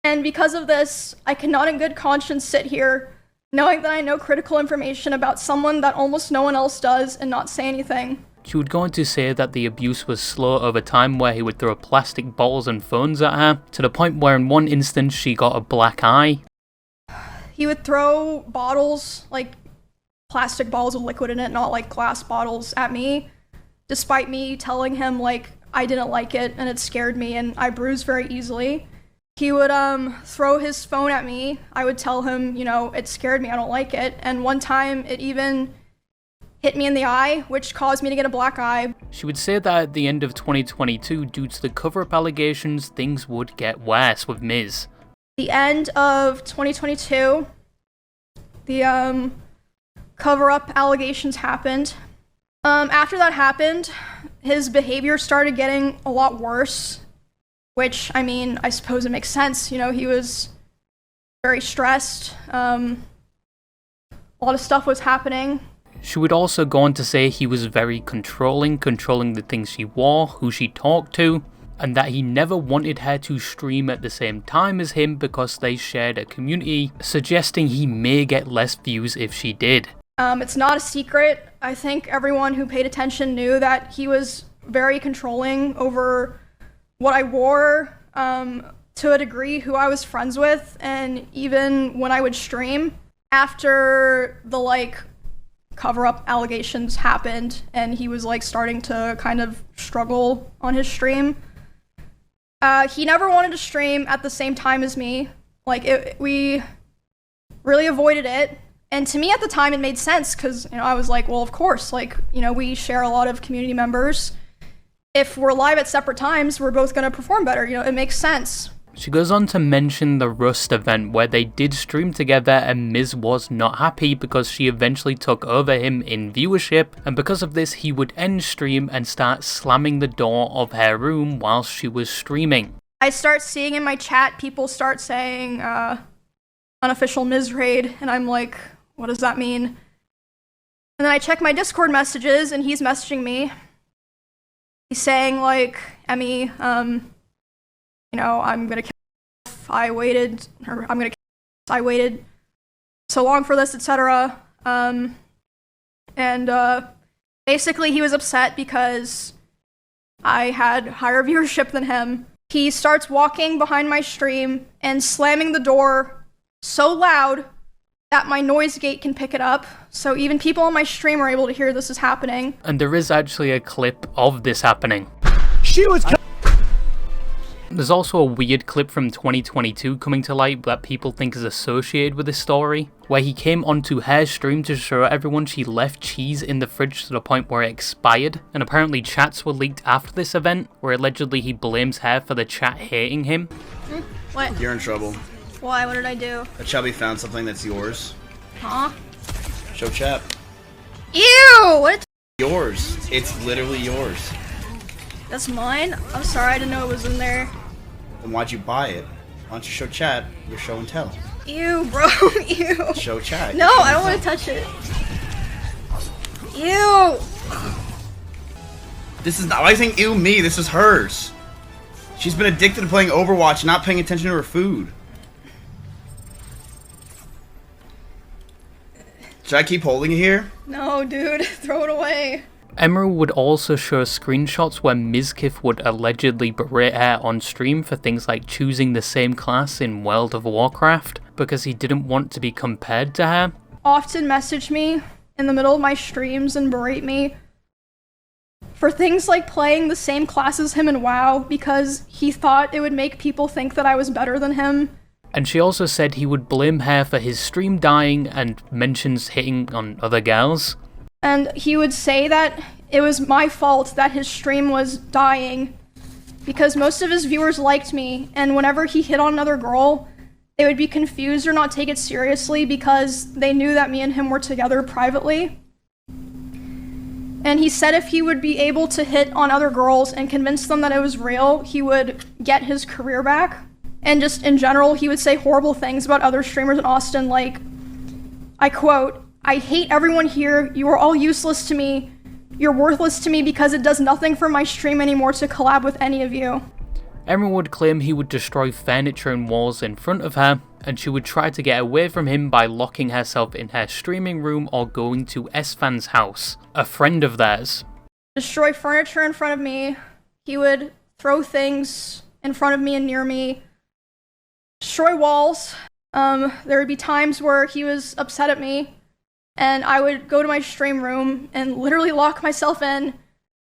And because of this, I cannot in good conscience sit here knowing that I know critical information about someone that almost no one else does and not say anything. She would go on to say that the abuse was slow over time, where he would throw plastic bottles and phones at her, to the point where in one instance she got a black eye. He would throw bottles, like plastic bottles with liquid in it, not like glass bottles, at me, despite me telling him like I didn't like it and it scared me and I bruise very easily. He would throw his phone at me. I would tell him, you know, it scared me, I don't like it. And one time it even hit me in the eye, which caused me to get a black eye. She would say that at the end of 2022, due to the cover-up allegations, things would get worse with Miz. The end of 2022, the cover-up allegations happened. After that happened, his behavior started getting a lot worse, which, I mean, I suppose it makes sense. You know, he was very stressed. A lot of stuff was happening. She would also go on to say he was very controlling the things she wore, who she talked to, and that he never wanted her to stream at the same time as him because they shared a community, suggesting he may get less views if she did. It's not a secret. I think everyone who paid attention knew that he was very controlling over what I wore, to a degree, who I was friends with, and even when I would stream. After the, like, cover-up allegations happened, and he was, like, starting to kind of struggle on his stream, he never wanted to stream at the same time as me. Like, we really avoided it. And to me at the time, it made sense, because, you know, I was like, well, of course, like, you know, we share a lot of community members. If we're live at separate times, we're both going to perform better. You know, it makes sense. She goes on to mention the Rust event where they did stream together and Miz was not happy because she eventually took over him in viewership, and because of this he would end stream and start slamming the door of her room whilst she was streaming. I start seeing in my chat people start saying unofficial Miz raid, and I'm like, what does that mean? And then I check my Discord messages and he's messaging me. He's saying like, Emmy, you know, I'm gonna kill I waited so long for this, etc. Basically he was upset because I had higher viewership than him. He starts walking behind my stream and slamming the door so loud that my noise gate can pick it up, so even people on my stream are able to hear this is happening. And there is actually a clip of this happening. She was There's also a weird clip from 2022 coming to light that people think is associated with this story, where he came onto her stream to show everyone she left cheese in the fridge to the point where it expired, and apparently chats were leaked after this event, where allegedly he blames her for the chat hating him. What? You're in trouble. Why? What did I do? A chubby found something that's yours. Huh? Show chat. Ew! What? Yours. It's literally yours. That's mine? I'm sorry, I didn't know it was in there. Then why'd you buy it? Why don't you show chat your show and tell? Ew, bro. Ew. Show chat. No, I don't want to touch it. Ew. This is not. Why are you saying ew me? This is hers. She's been addicted to playing Overwatch and not paying attention to her food. Should I keep holding it here? No, dude. Throw it away. Emerald would also show screenshots where Mizkif would allegedly berate her on stream for things like choosing the same class in World of Warcraft because he didn't want to be compared to her. Often message me in the middle of my streams and berate me for things like playing the same class as him in WoW because he thought it would make people think that I was better than him. And she also said he would blame her for his stream dying and mentions hitting on other girls. And he would say that it was my fault that his stream was dying because most of his viewers liked me, and whenever he hit on another girl, they would be confused or not take it seriously because they knew that me and him were together privately. And he said if he would be able to hit on other girls and convince them that it was real, he would get his career back. And just in general, he would say horrible things about other streamers in Austin, like, I quote, "I hate everyone here, you are all useless to me, You're worthless to me because it does nothing for my stream anymore to collab with any of you. Emerald would claim he would destroy furniture and walls in front of her, and she would try to get away from him by locking herself in her streaming room or going to Esfan's house, a friend of theirs. Destroy furniture in front of me. He would throw things in front of me and near me. Destroy walls. There would be times where he was upset at me, and I would go to my stream room and literally lock myself in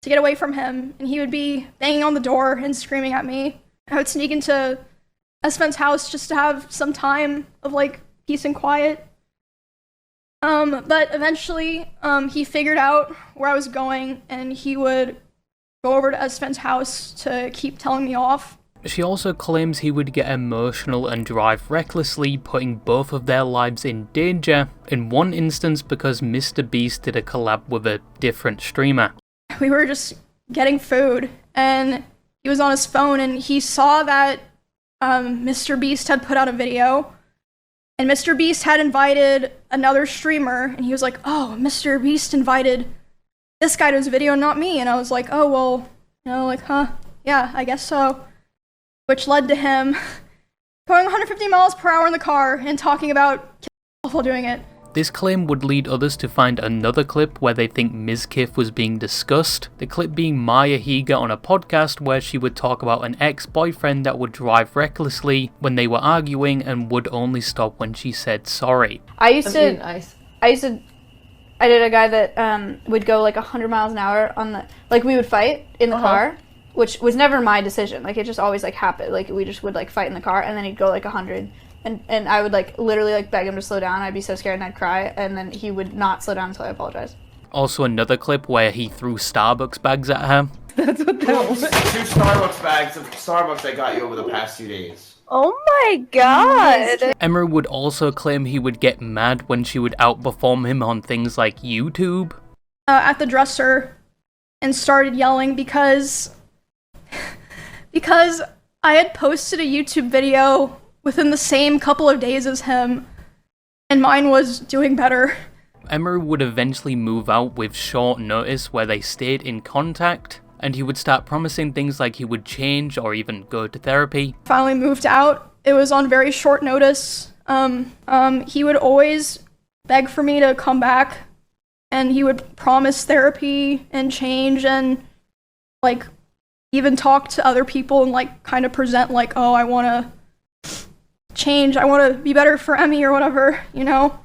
to get away from him, and he would be banging on the door and screaming at me. I would sneak into Esfan's house just to have some time of like peace and quiet. But eventually, he figured out where I was going, and he would go over to Esfan's house to keep telling me off. She also claims he would get emotional and drive recklessly, putting both of their lives in danger, in one instance because Mr. Beast did a collab with a different streamer. We were just getting food, and he was on his phone, and he saw that Mr. Beast had put out a video, and Mr. Beast had invited another streamer, and he was like, oh, Mr. Beast invited this guy to his video, not me. And I was like, oh, well, you know, like, huh, yeah, I guess so. Which led to him going 150 miles per hour in the car and talking about killing himself while doing it. This claim would lead others to find another clip where they think Mizkif was being discussed, the clip being Maya Higa on a podcast where she would talk about an ex-boyfriend that would drive recklessly when they were arguing and would only stop when she said sorry. I did a guy that would go like 100 miles an hour on the, like we would fight in the car, which was never my decision. Like it just always like happened. Like we just would like fight in the car, and then he'd go like 100, and I would like literally like beg him to slow down. I'd be so scared and I'd cry, and then he would not slow down until I apologized. Also another clip where he threw Starbucks bags at her. That's what that was. 2 Starbucks bags of Starbucks I got you over the past 2 days. Oh my god! Emery would also claim he would get mad when she would outperform him on things like YouTube. At the dresser, and started yelling because I had posted a YouTube video within the same couple of days as him, and mine was doing better. Emery would eventually move out with short notice where they stayed in contact, and he would start promising things like he would change or even go to therapy. Finally moved out. It was on very short notice. He would always beg for me to come back, and he would promise therapy and change and like even talk to other people and like kind of present like, oh, I want to change, I want to be better for Emmy or whatever, you know?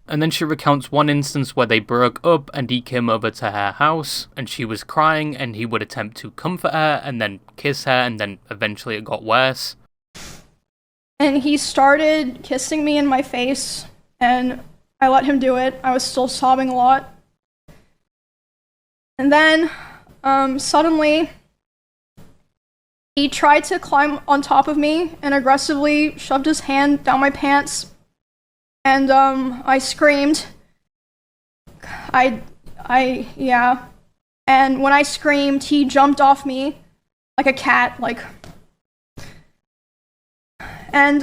And then she recounts one instance where they broke up and he came over to her house and she was crying and he would attempt to comfort her and then kiss her, and then eventually it got worse. And he started kissing me in my face, and I let him do it. I was still sobbing a lot. And then suddenly he tried to climb on top of me and aggressively shoved his hand down my pants. And I screamed. Yeah. And when I screamed, he jumped off me like a cat, like. And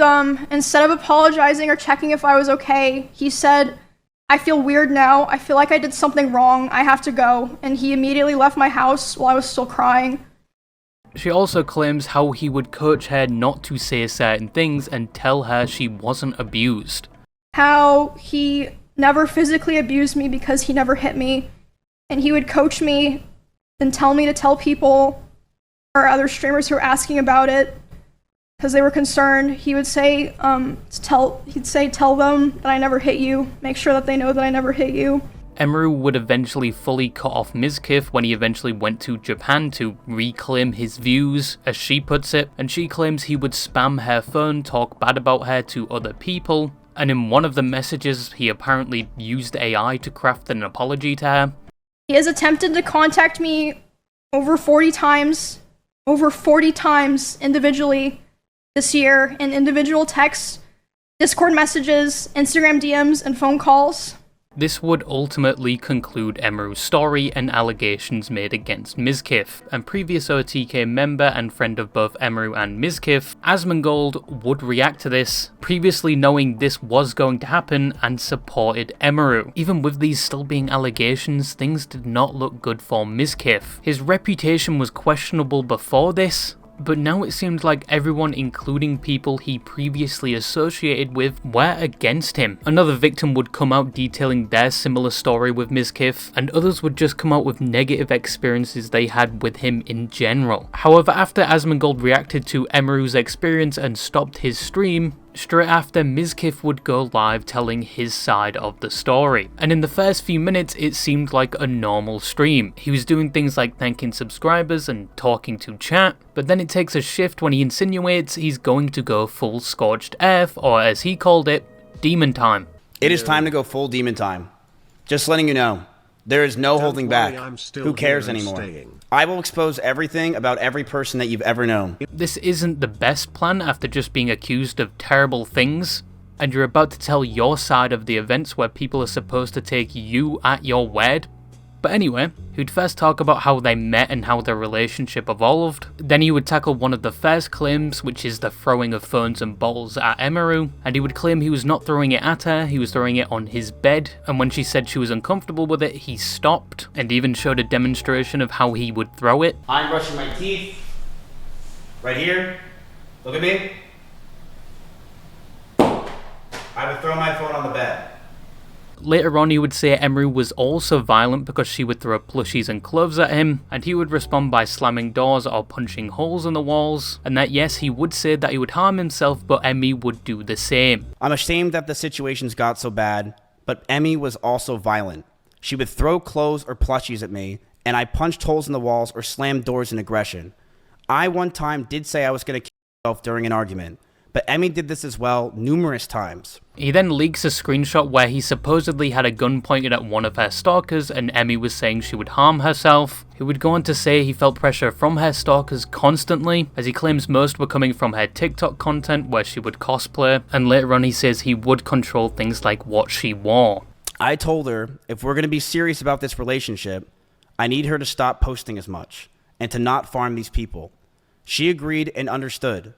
instead of apologizing or checking if I was okay, he said, I feel weird now. I feel like I did something wrong. I have to go. And he immediately left my house while I was still crying. She also claims how he would coach her not to say certain things and tell her she wasn't abused. How he never physically abused me because he never hit me. And he would coach me and tell me to tell people or other streamers who were asking about it because they were concerned. He would say, tell them that I never hit you. Make sure that they know that I never hit you. Emery would eventually fully cut off Mizkif when he eventually went to Japan to reclaim his views, as she puts it, and she claims he would spam her phone, talk bad about her to other people, and in one of the messages he apparently used AI to craft an apology to her. He has attempted to contact me over 40 times individually this year in individual texts, Discord messages, Instagram DMs, and phone calls. This would ultimately conclude Emeru's story and allegations made against Mizkif, and previous OTK member and friend of both Emeru and Mizkif, Asmongold, would react to this, previously knowing this was going to happen, and supported Emeru. Even with these still being allegations, things did not look good for Mizkif. His reputation was questionable before this, but now it seemed like everyone, including people he previously associated with, were against him. Another victim would come out detailing their similar story with Mizkif, and others would just come out with negative experiences they had with him in general. However, after Asmongold reacted to Emeru's experience and stopped his stream, straight after, Mizkif would go live telling his side of the story. And in the first few minutes, it seemed like a normal stream. He was doing things like thanking subscribers and talking to chat, but then it takes a shift when he insinuates he's going to go full scorched earth, or as he called it, demon time. It is time to go full demon time. Just letting you know, there is no holding back. Who cares anymore? I will expose everything about every person that you've ever known. This isn't the best plan after just being accused of terrible things, and you're about to tell your side of the events where people are supposed to take you at your word. But anyway, he'd first talk about how they met and how their relationship evolved. Then he would tackle one of the first claims, which is the throwing of phones and bottles at Emeru, and he would claim he was not throwing it at her, he was throwing it on his bed, and when she said she was uncomfortable with it, he stopped, and even showed a demonstration of how he would throw it. I'm brushing my teeth. Right here. Look at me. I would throw my phone on the bed. Later on, he would say Emeru was also violent because she would throw plushies and clothes at him, and he would respond by slamming doors or punching holes in the walls, and that yes, he would say that he would harm himself, but Emmy would do the same. I'm ashamed that the situations got so bad, but Emmy was also violent. She would throw clothes or plushies at me, and I punched holes in the walls or slammed doors in aggression. I one time did say I was going to kill myself during an argument, but Emmy did this as well numerous times. He then leaks a screenshot where he supposedly had a gun pointed at one of her stalkers and Emmy was saying she would harm herself. He would go on to say he felt pressure from her stalkers constantly, as he claims most were coming from her TikTok content where she would cosplay, and later on he says he would control things like what she wore. I told her, if we're going to be serious about this relationship, I need her to stop posting as much, and to not farm these people. She agreed and understood.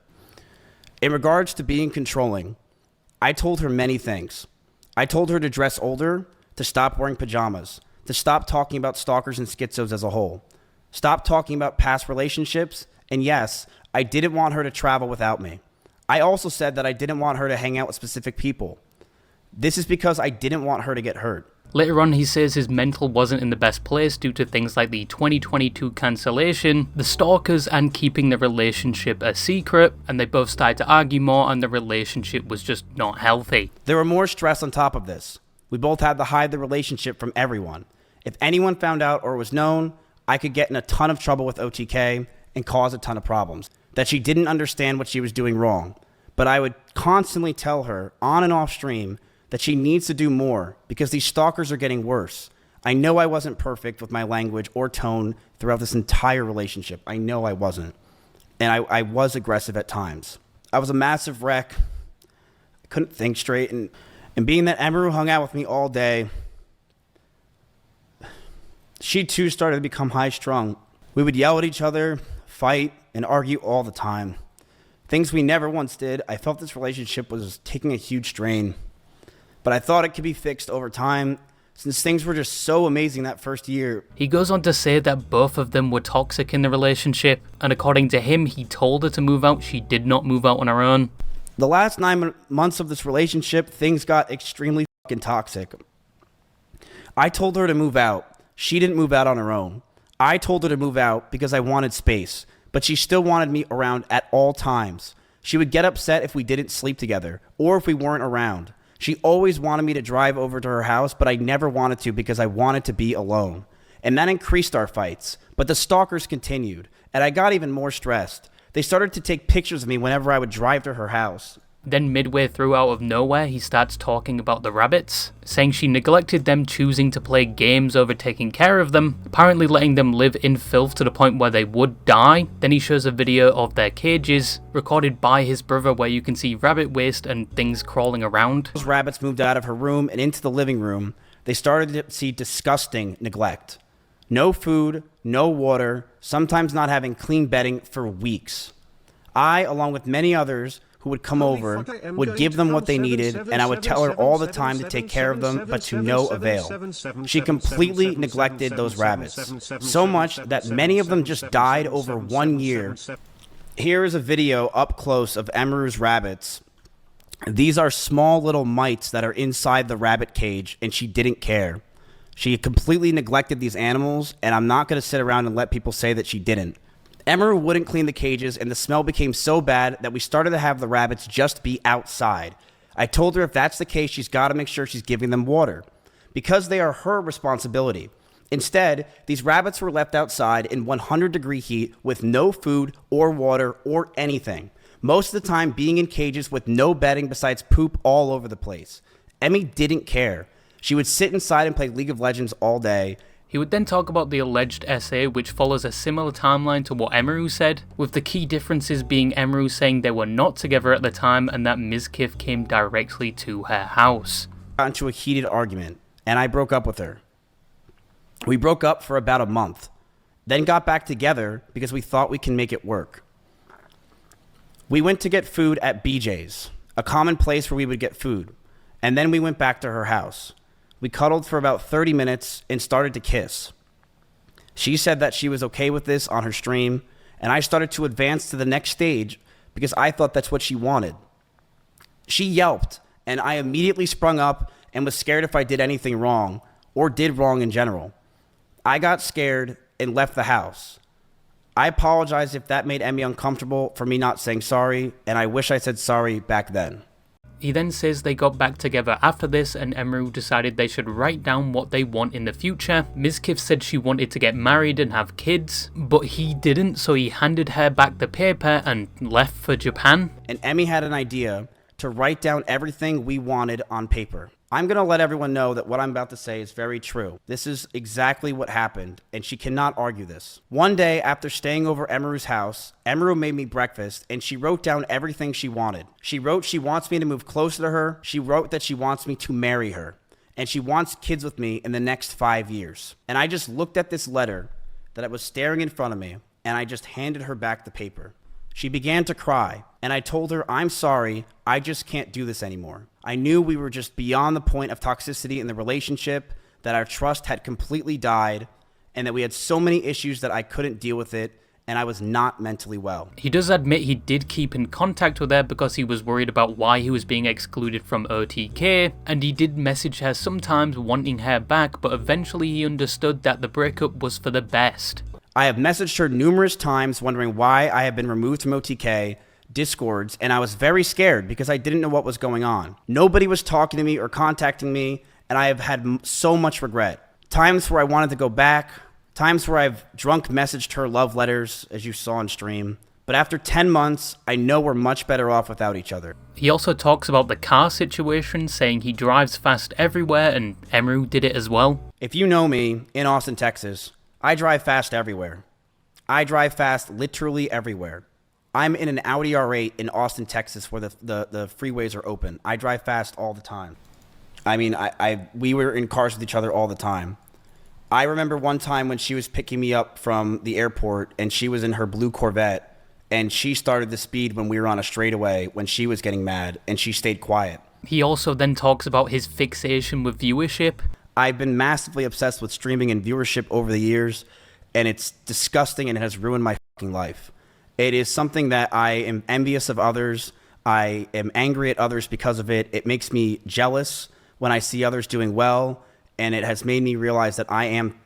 In regards to being controlling, I told her many things. I told her to dress older, to stop wearing pajamas, to stop talking about stalkers and schizos as a whole, stop talking about past relationships, and yes, I didn't want her to travel without me. I also said that I didn't want her to hang out with specific people. This is because I didn't want her to get hurt. Later on, he says his mental wasn't in the best place due to things like the 2022 cancellation, the stalkers, and keeping the relationship a secret, and they both started to argue more and the relationship was just not healthy. There were more stress on top of this. We both had to hide the relationship from everyone. If anyone found out or was known, I could get in a ton of trouble with OTK and cause a ton of problems. That she didn't understand what she was doing wrong. But I would constantly tell her, on and off stream, that she needs to do more because these stalkers are getting worse. I know I wasn't perfect with my language or tone throughout this entire relationship. I know I wasn't. And I was aggressive at times. I was a massive wreck. I couldn't think straight. And being that Emeru hung out with me all day, she too started to become high-strung. We would yell at each other, fight, and argue all the time. Things we never once did. I felt this relationship was taking a huge strain. But I thought it could be fixed over time, since things were just so amazing that first year. He goes on to say that both of them were toxic in the relationship, and according to him, he told her to move out. She did not move out on her own. The last 9 months of this relationship, things got extremely fucking toxic. I told her to move out. She didn't move out on her own. I told her to move out because I wanted space, but she still wanted me around at all times. She would get upset if we didn't sleep together, or if we weren't around. She always wanted me to drive over to her house, but I never wanted to because I wanted to be alone. And that increased our fights. But the stalkers continued, and I got even more stressed. They started to take pictures of me whenever I would drive to her house. Then midway through, out of nowhere, he starts talking about the rabbits, saying she neglected them, choosing to play games over taking care of them, apparently letting them live in filth to the point where they would die. Then he shows a video of their cages, recorded by his brother, where you can see rabbit waste and things crawling around. Those rabbits moved out of her room and into the living room. they started to see disgusting neglect. No food, no water, sometimes not having clean bedding for weeks. I, along with many others who would come over, would give them what they needed, and I would tell her all the time to take care of them, but to no avail. She completely neglected those rabbits, so much that many of them just died over 1 year. Here is a video up close of Emiru's rabbits. These are small little mites that are inside the rabbit cage, and she didn't care. She completely neglected these animals, and I'm not going to sit around and let people say that she didn't. Emiru wouldn't clean the cages, and the smell became so bad that we started to have the rabbits just be outside. I told her if that's the case, she's got to make sure she's giving them water, because they are her responsibility. Instead, these rabbits were left outside in 100-degree heat with no food or water or anything. Most of the time being in cages with no bedding besides poop all over the place. Emmy didn't care. She would sit inside and play League of Legends all day. He would then talk about the alleged essay, which follows a similar timeline to what Emiru said, with the key differences being Emiru saying they were not together at the time and that Mizkif came directly to her house. Got into a heated argument, and I broke up with her. We broke up for about a month, then got back together because we thought we can make it work. We went to get food at BJ's, a common place where we would get food, and then we went back to her house. We cuddled for about 30 minutes and started to kiss. She said that she was okay with this on her stream, and I started to advance to the next stage because I thought that's what she wanted. She yelped, and I immediately sprung up and was scared if I did anything wrong, or did wrong in general. I got scared and left the house. I apologize if that made Emmy uncomfortable for me not saying sorry, and I wish I said sorry back then. He then says they got back together after this and Emiru decided they should write down what they want in the future. Mizkif said she wanted to get married and have kids, but he didn't, so he handed her back the paper and left for Japan. And Emmy had an idea to write down everything we wanted on paper. I'm going to let everyone know that what I'm about to say is very true. This is exactly what happened, and she cannot argue this. One day, after staying over Emiru's house, Emiru made me breakfast, and she wrote down everything she wanted. She wrote she wants me to move closer to her. She wrote that she wants me to marry her, and she wants kids with me in the next 5 years. And I just looked at this letter that was staring in front of me, and I just handed her back the paper. She began to cry, and I told her, I'm sorry, I just can't do this anymore. I knew we were just beyond the point of toxicity in the relationship, that our trust had completely died, and that we had so many issues that I couldn't deal with it, and I was not mentally well. He does admit he did keep in contact with her because he was worried about why he was being excluded from OTK, and he did message her sometimes wanting her back, but eventually he understood that the breakup was for the best. I have messaged her numerous times wondering why I have been removed from OTK, Discords, and I was very scared because I didn't know what was going on. Nobody was talking to me or contacting me, and I have had so much regret. Times where I wanted to go back, times where I've drunk messaged her love letters, as you saw on stream. But after 10 months, I know we're much better off without each other. He also talks about the car situation, saying he drives fast everywhere, and Emiru did it as well. If you know me, in Austin, Texas, I drive fast everywhere. I drive fast literally everywhere. I'm in an Audi R8 in Austin, Texas, where the freeways are open. I drive fast all the time. I mean, we were in cars with each other all the time. I remember one time when she was picking me up from the airport, and she was in her blue Corvette, and she started the speed when we were on a straightaway when she was getting mad, and she stayed quiet. He also then talks about his fixation with viewership. I've been massively obsessed with streaming and viewership over the years, and it's disgusting and it has ruined my fucking life. It is something that I am envious of others. I am angry at others because of it. It makes me jealous when I see others doing well, and it has made me realize that I am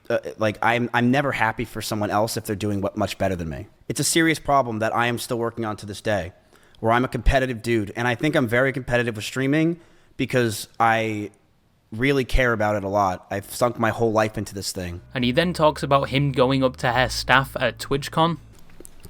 I'm never happy for someone else if they're doing much better than me. It's a serious problem that I am still working on to this day, where I'm a competitive dude, and I think I'm very competitive with streaming because I really care about it a lot. I've sunk my whole life into this thing. And he then talks about him going up to her staff at TwitchCon.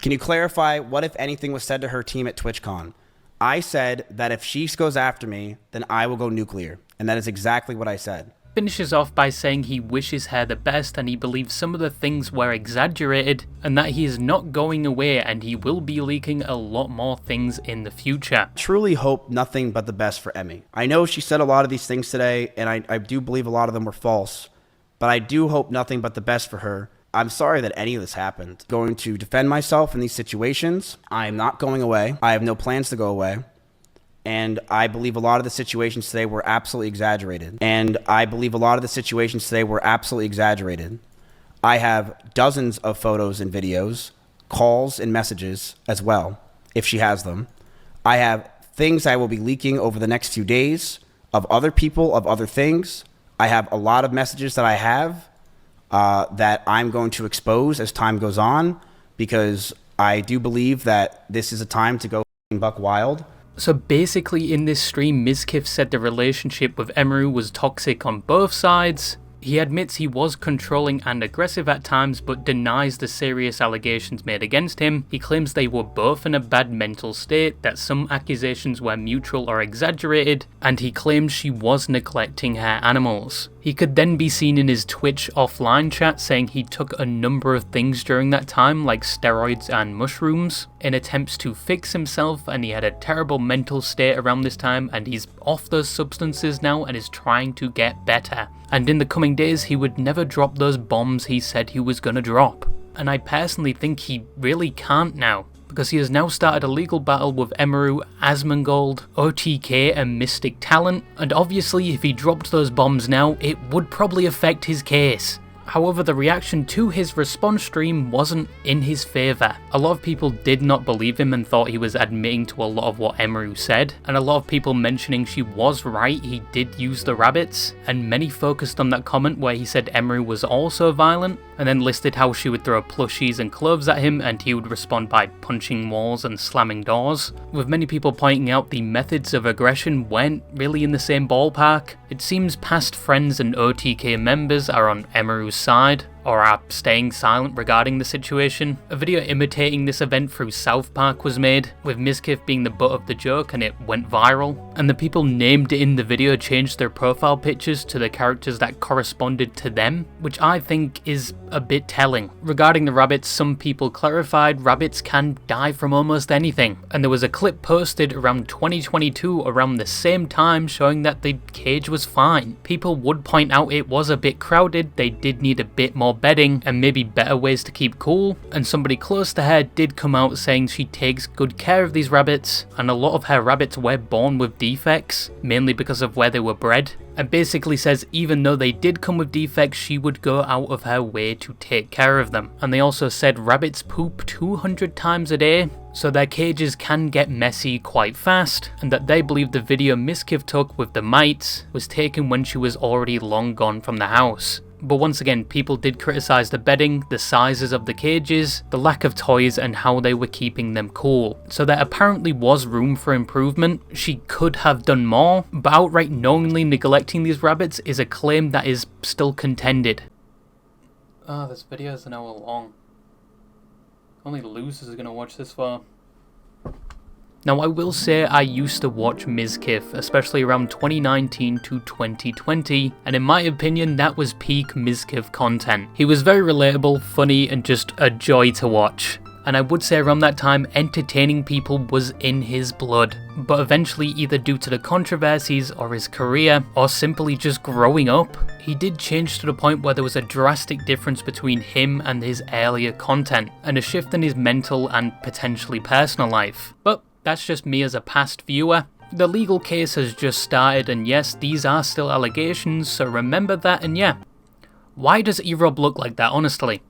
Can you clarify what, if anything, was said to her team at TwitchCon? I said that if she goes after me, then I will go nuclear. And that is exactly what I said. finishes off by saying he wishes her the best and he believes some of the things were exaggerated and that he is not going away and he will be leaking a lot more things in the future. Truly hope nothing but the best for Emmy. I know she said a lot of these things today, and I do believe a lot of them were false, but I do hope nothing but the best for her. I'm sorry that any of this happened. Going to defend myself in these situations. I am not going away. I have no plans to go away. And I believe a lot of the situations today were absolutely exaggerated. I have dozens of photos and videos, calls and messages as well, if she has them. I have things I will be leaking over the next few days of other people, of other things. I have a lot of messages that I have that I'm going to expose as time goes on, because I do believe that this is a time to go buck wild. So basically in this stream, Mizkif said the relationship with Emeru was toxic on both sides. He admits he was controlling and aggressive at times, but denies the serious allegations made against him. He claims they were both in a bad mental state, that some accusations were mutual or exaggerated, and he claims she was neglecting her animals. He could then be seen in his Twitch offline chat saying he took a number of things during that time, like steroids and mushrooms, in attempts to fix himself, and he had a terrible mental state around this time, and he's off those substances now and is trying to get better. And in the coming days, he would never drop those bombs he said he was gonna drop. And I personally think he really can't now, because he has now started a legal battle with Emeru, Asmongold, OTK and Mystic Talent, and obviously if he dropped those bombs now, it would probably affect his case. However, the reaction to his response stream wasn't in his favour. A lot of people did not believe him and thought he was admitting to a lot of what Emeru said, and a lot of people mentioning she was right, he did use the rabbits, and many focused on that comment where he said Emeru was also violent, and then listed how she would throw plushies and clothes at him and he would respond by punching walls and slamming doors, with many people pointing out the methods of aggression weren't really in the same ballpark. It seems past friends and OTK members are on Emeru's side, or are staying silent regarding the situation. A video imitating this event through South Park was made, with Mizkif being the butt of the joke, and it went viral. And the people named in the video changed their profile pictures to the characters that corresponded to them, which I think is a bit telling. Regarding the rabbits, some people clarified rabbits can die from almost anything, and there was a clip posted around 2022 around the same time showing that the cage was fine. People would point out it was a bit crowded, they did need a bit more bedding and maybe better ways to keep cool, and somebody close to her did come out saying she takes good care of these rabbits, and a lot of her rabbits were born with defects, mainly because of where they were bred, and basically says even though they did come with defects, she would go out of her way to take care of them. And they also said rabbits poop 200 times a day, so their cages can get messy quite fast, and that they believe the video Mizkif took with the mites was taken when she was already long gone from the house. But once again, people did criticise the bedding, the sizes of the cages, the lack of toys and how they were keeping them cool. So there apparently was room for improvement. She could have done more, but outright knowingly neglecting these rabbits is a claim that is still contended. Oh, this video is an hour long. Only losers are going to watch this far. Now, I will say I used to watch Mizkif, especially around 2019 to 2020, and in my opinion, that was peak Mizkif content. He was very relatable, funny, and just a joy to watch. And I would say around that time, entertaining people was in his blood. But eventually, either due to the controversies or his career, or simply just growing up, he did change to the point where there was a drastic difference between him and his earlier content, and a shift in his mental and potentially personal life. But that's just me as a past viewer. The legal case has just started, and yes, these are still allegations, so remember that, and yeah. Why does Erob look like that, honestly?